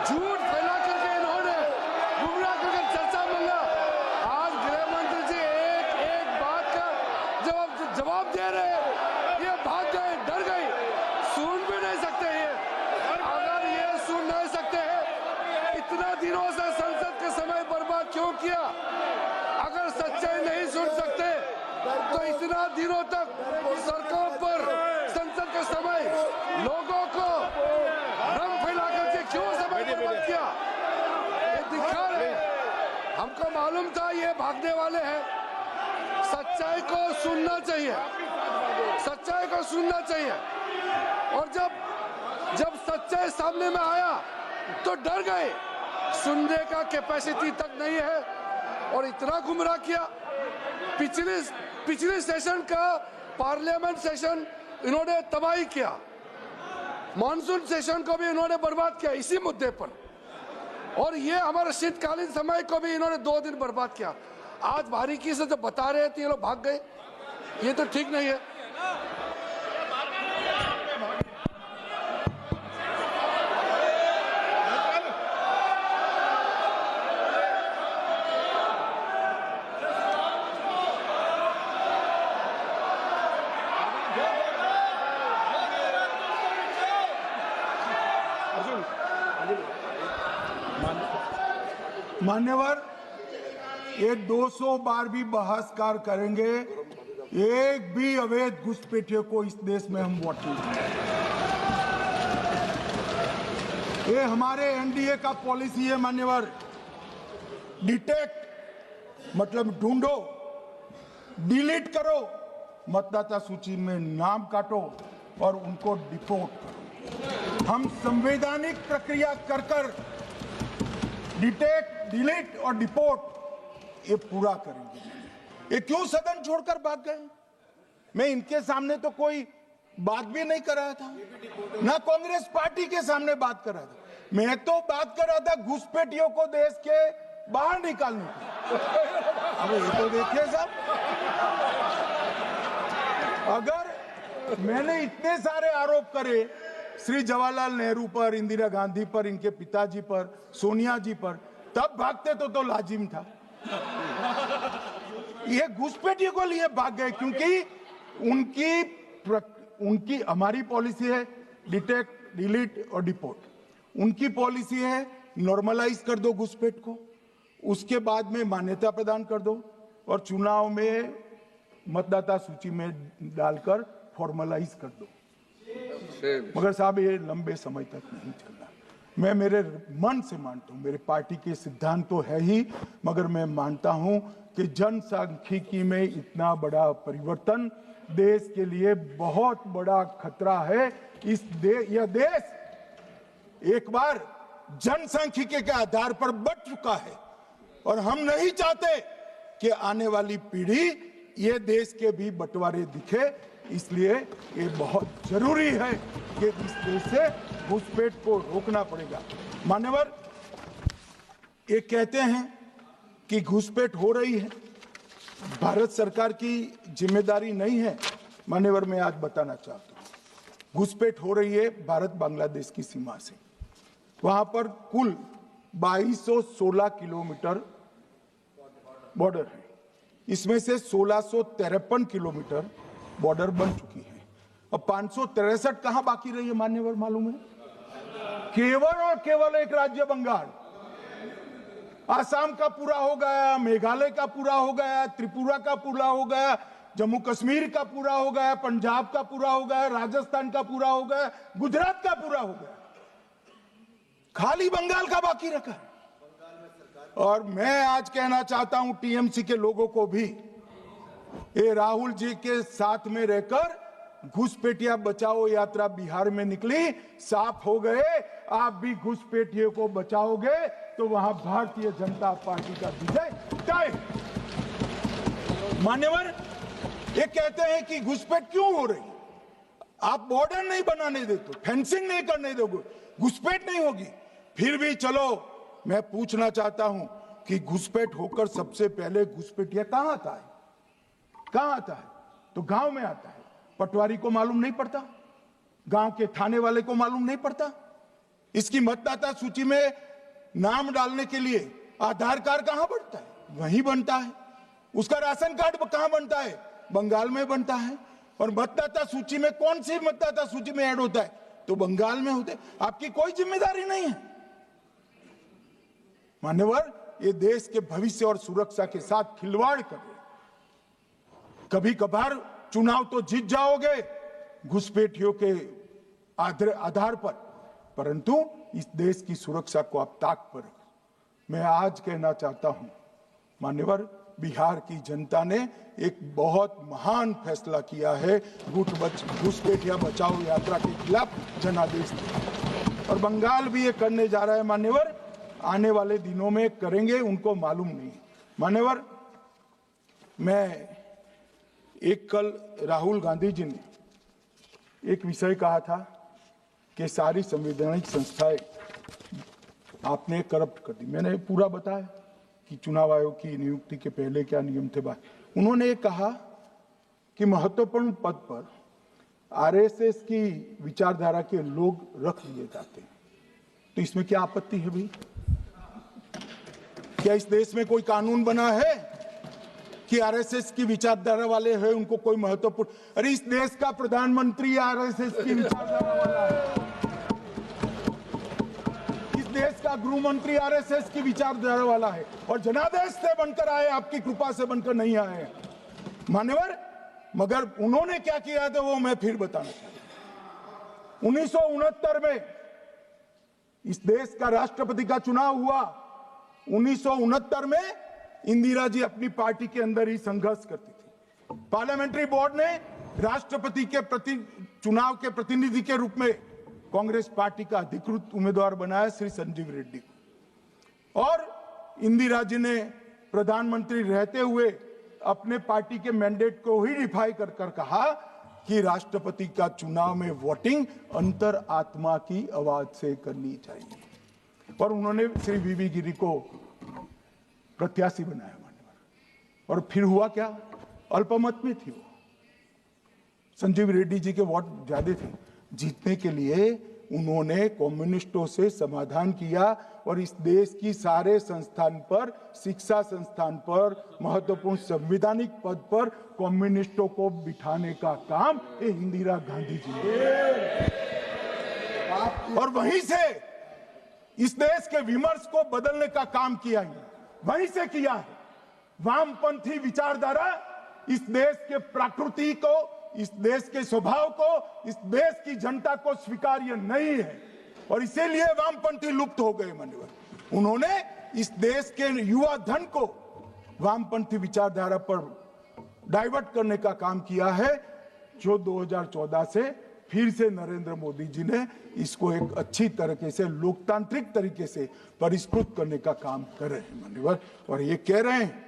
झूठ फैला करके इन्होंने गुमराह करके चर्चा मिला। आज गृह मंत्री जी एक बात का जवाब दे रहे हैं, ये भाग गए, डर गए, सुन भी नहीं सकते ये। अगर ये सुन नहीं सकते हैं, इतना दिनों से संसद के समय बर्बाद क्यों किया? अगर दिनों तक सड़कों पर संसद के समय लोगों को रंग फैला करके क्यों समय बर्बाद किया, ये दिखा रहे। हमको मालूम था ये भागने वाले हैं। सच्चाई को सुनना चाहिए, सच्चाई को सुनना चाहिए। और जब सच्चाई सामने में आया तो डर गए, सुनने का कैपेसिटी तक नहीं है और इतना गुमराह किया। पिछले सेशन का पार्लियामेंट सेशन इन्होंने तबाही किया, मॉनसून सेशन को भी इन्होंने बर्बाद किया इसी मुद्दे पर, और ये हमारे शीतकालीन समय को भी इन्होंने 2 दिन बर्बाद किया। आज बारीकी से जब बता रहे थे ये लोग भाग गए, ये तो ठीक नहीं है। मान्यवर, ये 200 बार भी बहसकार करेंगे, एक भी अवैध घुसपैठियों को इस देश में हम वोट नहीं देंगे। ये हमारे एनडीए का पॉलिसी है मान्यवर। डिटेक्ट मतलब ढूंढो, डिलीट करो, मतदाता सूची में नाम काटो और उनको डिपोर्ट करो। हम संवैधानिक प्रक्रिया कर डिटेक्ट, डिलीट और डिपोर्ट ये पूरा करेंगे। ये क्यों सदन छोड़कर भाग गए? मैं इनके सामने तो कोई बात भी नहीं कर रहा था, ना कांग्रेस पार्टी के सामने बात कर रहा था। मैं तो बात कर रहा था घुसपैठियों को देश के बाहर निकालने की। अब ये तो देखिए साहब, अगर मैंने इतने सारे आरोप करे श्री जवाहरलाल नेहरू पर, इंदिरा गांधी पर, इनके पिताजी पर, सोनिया जी पर, तब भागते तो लाजिम था। ये घुसपैठियों को लिए भाग गए क्योंकि उनकी हमारी पॉलिसी है डिटेक्ट, डिलीट और डिपोर्ट। उनकी पॉलिसी है नॉर्मलाइज कर दो घुसपैठ को, उसके बाद में मान्यता प्रदान कर दो और चुनाव में मतदाता सूची में डालकर फॉर्मलाइज कर दो। मगर साहब ये लंबे समय तक नहीं चलना। मैं मेरे मन से मानता हूं, मेरे पार्टी के सिद्धांत तो है ही, मगर मैं मानता हूं कि जनसांख्यिकी में इतना बड़ा परिवर्तन देश के लिए बहुत बड़ा खतरा है। यह देश एक बार जनसांख्यिकी के आधार पर बढ़ चुका है और हम नहीं चाहते कि आने वाली पीढ़ी ये देश के भी बंटवारे दिखे। इसलिए ये बहुत जरूरी है कि इस देश से घुसपैठ को रोकना पड़ेगा। मान्यवर, ये कहते हैं कि घुसपैठ हो रही है, भारत सरकार की जिम्मेदारी नहीं है। मान्यवर, मैं आज बताना चाहता हूं, घुसपैठ हो रही है भारत बांग्लादेश की सीमा से। वहां पर कुल 2216 किलोमीटर बॉर्डर है, इसमें से 1653 किलोमीटर बॉर्डर बन चुकी है। अब 563 कहां बाकी रही है मान्यवर मालूम है? केवल और केवल एक राज्य बंगाल। आसाम का पूरा हो गया, मेघालय का पूरा हो गया, त्रिपुरा का पूरा हो गया, जम्मू कश्मीर का पूरा हो गया, पंजाब का पूरा हो गया, राजस्थान का पूरा हो गया, गुजरात का पूरा हो गया, खाली बंगाल का बाकी रखा है। और मैं आज कहना चाहता हूं टीएमसी के लोगों को भी, ये राहुल जी के साथ में रहकर घुसपैठिया बचाओ यात्रा बिहार में निकली, साफ हो गए। आप भी घुसपैठियों को बचाओगे तो वहां भारतीय जनता पार्टी का विजय तय। मान्यवर, ये कहते हैं कि घुसपैठ क्यों हो रही? आप बॉर्डर नहीं बनाने देते, फेंसिंग नहीं करने दोगे, घुसपैठ नहीं होगी। फिर भी चलो, मैं पूछना चाहता हूं कि घुसपैठ होकर सबसे पहले घुसपैठिया कहां आता है? कहां आता है? तो गांव में आता है। पटवारी को मालूम नहीं पड़ता, गांव के थाने वाले को मालूम नहीं पड़ता। इसकी मतदाता सूची में नाम डालने के लिए आधार कार्ड कहां बनता है? वहीं बनता है। उसका राशन कार्ड कहां बनता है? बंगाल में बनता है। और मतदाता सूची में कौन सी मतदाता सूची में ऐड होता है? तो बंगाल में होते। आपकी कोई जिम्मेदारी नहीं है। मान्यवर, ये देश के भविष्य और सुरक्षा के साथ खिलवाड़ कर रहे। कभी कभार चुनाव तो जीत जाओगे घुसपैठियों के आधार पर, परंतु इस देश की सुरक्षा को आप ताक पर रखो। मैं आज कहना चाहता हूं मान्यवर, बिहार की जनता ने एक बहुत महान फैसला किया है घुसपैठिया बचाओ यात्रा के खिलाफ जनादेश देने, और बंगाल भी ये करने जा रहा है मान्यवर। आने वाले दिनों में करेंगे, उनको मालूम नहीं। मान्यवर, मैं कल राहुल गांधी जी ने एक विषय कहा था कि सारी संवैधानिक संस्थाएं आपने करप्ट कर दी। मैंने पूरा बताया कि चुनाव आयोग की नियुक्ति के पहले क्या नियम थे। उन्होंने ये कहा कि महत्वपूर्ण पद पर आरएसएस की विचारधारा के लोग रख लिए जाते हैं, तो इसमें क्या आपत्ति है भाई? क्या इस देश में कोई कानून बना है कि आरएसएस की विचारधारा वाले हैं उनको कोई महत्वपूर्ण? अरे इस देश का प्रधानमंत्री आरएसएस की विचारधारा वाला है, इस देश का गृह मंत्री आरएसएस की विचारधारा वाला है, और जनादेश से बनकर आए, आपकी कृपा से बनकर नहीं आए मान्यवर। मगर उन्होंने क्या किया था वो मैं फिर बताना चाहता हूं। 1969 में इस देश का राष्ट्रपति का चुनाव हुआ। 1969 में इंदिरा जी अपनी पार्टी के अंदर ही संघर्ष करती थी। पार्लियामेंट्री बोर्ड ने राष्ट्रपति के चुनाव के प्रतिनिधि के रूप में कांग्रेस पार्टी का अधिकृत उम्मीदवार बनाया श्री संजीव रेड्डी को, और इंदिरा जी ने प्रधानमंत्री रहते हुए अपने पार्टी के मैंडेट को ही डिफाई कर कहा कि राष्ट्रपति का चुनाव में वोटिंग अंतर आत्मा की आवाज से करनी चाहिए, और उन्होंने श्री वीवी गिरी को प्रत्याशी बनाया मान्यवर। और फिर हुआ क्या? अल्पमत में थी वो, संजीव रेड्डी जी के वोट ज्यादा थे। जीतने के लिए उन्होंने कम्युनिस्टों से समाधान किया, और इस देश की सारे संस्थान पर, शिक्षा संस्थान पर, महत्वपूर्ण संवैधानिक पद पर कम्युनिस्टों को बिठाने का काम इंदिरा गांधी जी ने, और वहीं से इस देश के विमर्श को बदलने का काम किया है, वहीं से किया है। वामपंथी विचारधारा इस देश के प्रकृति को, इस देश के स्वभाव को, इस देश की जनता को स्वीकार्य नहीं है, और इसीलिए वामपंथी लुप्त हो गए मान्यवर। उन्होंने इस देश के युवा धन को वामपंथी विचारधारा पर डाइवर्ट करने का काम किया है, जो 2014 से फिर से नरेंद्र मोदी जी ने इसको एक अच्छी तरीके से, लोकतांत्रिक तरीके से परिष्कृत करने का काम कर रहे हैं मान्यवर। और ये कह रहे हैं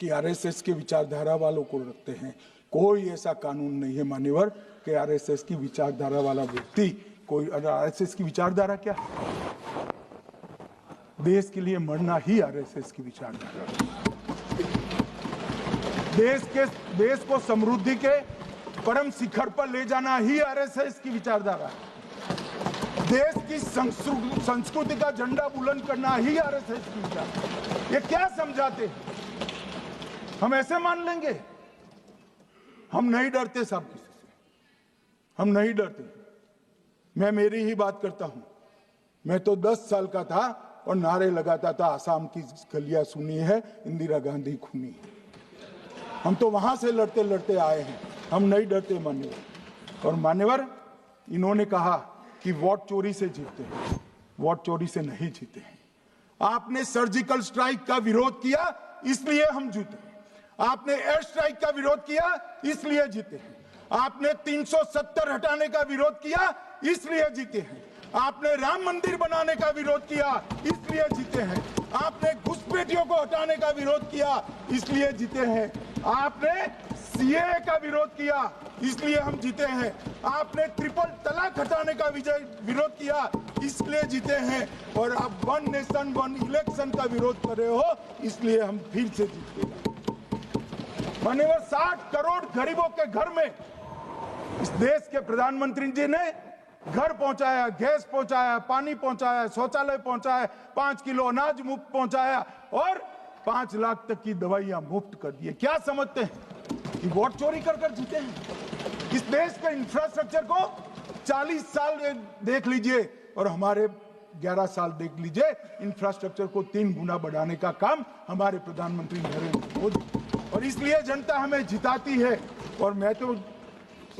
कि आरएसएस की विचारधारा वालों को रखते हैं। कोई ऐसा कानून नहीं है मान्यवर कि आरएसएस की विचारधारा वाला व्यक्ति कोई, आरएसएस की विचारधारा क्या है? देश के लिए मरना ही आरएसएस की विचारधारा। देश को समृद्धि के परम शिखर पर ले जाना ही आरएसएस की विचारधारा है। देश की संस्कृति का झंडा बुलंद करना ही आरएसएस की विचारधारा। ये क्या समझाते हैं? हम ऐसे मान लेंगे? हम नहीं डरते साहब किसी से, हम नहीं डरते। मैं मेरी ही बात करता हूं। मैं तो 10 साल का था और नारे लगाता था, आसाम की गलियां सुनी है, इंदिरा गांधी खूनी है। हम तो वहां से लड़ते लड़ते आए हैं, हम नहीं डरते मान्यवर। और मान्यवर, इन्होंने कहा कि वोट चोरी से जीतते हैं, वोट चोरी से नहीं जीते हैं। आपने सर्जिकल स्ट्राइक का विरोध किया, इसलिए हम जीते। आपने एयर स्ट्राइक का विरोध किया, इसलिए जीते हैं। आपने 370 हटाने का विरोध किया, इसलिए जीते हैं। आपने राम मंदिर बनाने का विरोध किया, इसलिए जीते हैं। आपने घुसपैठियों को हटाने का विरोध किया, इसलिए जीते हैं। आपने सीएए का विरोध किया, इसलिए हम जीते हैं। आपने ट्रिपल तलाक हटाने का विरोध किया, इसलिए जीते हैं। और आप 1 नेशन 1 इलेक्शन का विरोध कर रहे हो, इसलिए हम फिर से जीते हैं। माननीय 60 करोड़ गरीबों के घर में इस देश के प्रधानमंत्री जी ने घर पहुंचाया, गैस पहुंचाया, पानी पहुंचाया, शौचालय पहुंचाया, 5 किलो अनाज मुफ्त पहुंचाया, और 5 लाख तक की दवाइयां मुफ्त कर दी। क्या समझते हैं कि वोट चोरी कर कर जीते हैं? इस देश के इंफ्रास्ट्रक्चर को 40 साल देख लीजिए और हमारे 11 साल देख लीजिए, इंफ्रास्ट्रक्चर को 3 गुना बढ़ाने का काम हमारे प्रधानमंत्री नरेंद्र मोदी। और और इसलिए जनता हमें जिताती है। और मैं तो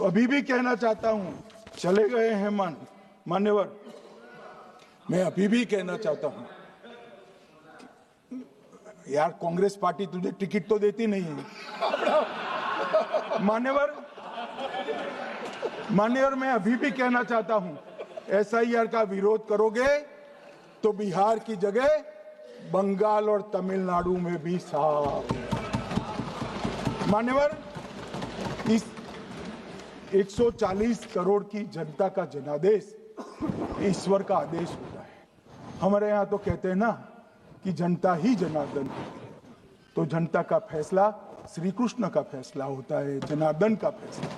अभी भी कहना चाहता हूं, चले गए हैं मान्यवर, मैं अभी भी कहना चाहता हूं, यार कांग्रेस पार्टी तुझे टिकट तो देती नहीं है। मान्यवर, मैं अभी भी कहना चाहता हूं, एसआईआर का विरोध करोगे तो बिहार की जगह बंगाल और तमिलनाडु में भी साफ। मान्यवर, इस 140 करोड़ की जनता का जनादेश ईश्वर का आदेश होता है। हमारे यहाँ तो कहते हैं ना कि जनता ही जनार्दन है, तो जनता का फैसला श्री कृष्ण का फैसला होता है, जनार्दन का फैसला।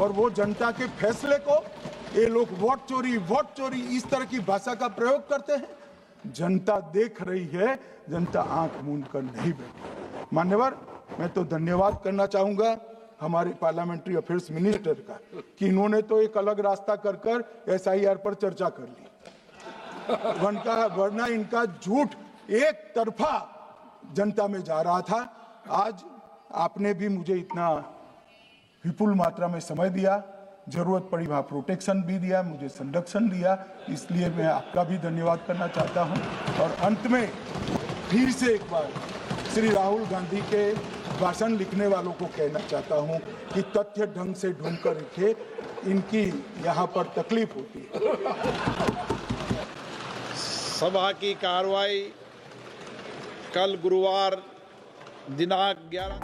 और वो जनता के फैसले को ये लोग वोट चोरी इस तरह की भाषा का प्रयोग करते हैं। जनता देख रही है, जनता आंख मूंद कर नहीं बैठी। मान्यवर, मैं तो धन्यवाद करना चाहूंगा हमारे पार्लियामेंट्री अफेयर्स मिनिस्टर का कि इन्होंने तो एक अलग रास्ता कर एसआईआर पर चर्चा कर ली, वरना इनका झूठ एक तरफा जनता में जा रहा था। आज आपने भी मुझे इतना विपुल मात्रा में समय दिया, जरूरत पड़ी वहां प्रोटेक्शन भी दिया, मुझे संरक्षण दिया, इसलिए मैं आपका भी धन्यवाद करना चाहता हूं। और अंत में फिर से एक बार श्री राहुल गांधी के भाषण लिखने वालों को कहना चाहता हूं कि तथ्य ढंग से ढूंढ कर लिखे, इनकी यहाँ पर तकलीफ होती है। सभा की कार्रवाई कल गुरुवार दिनांक 11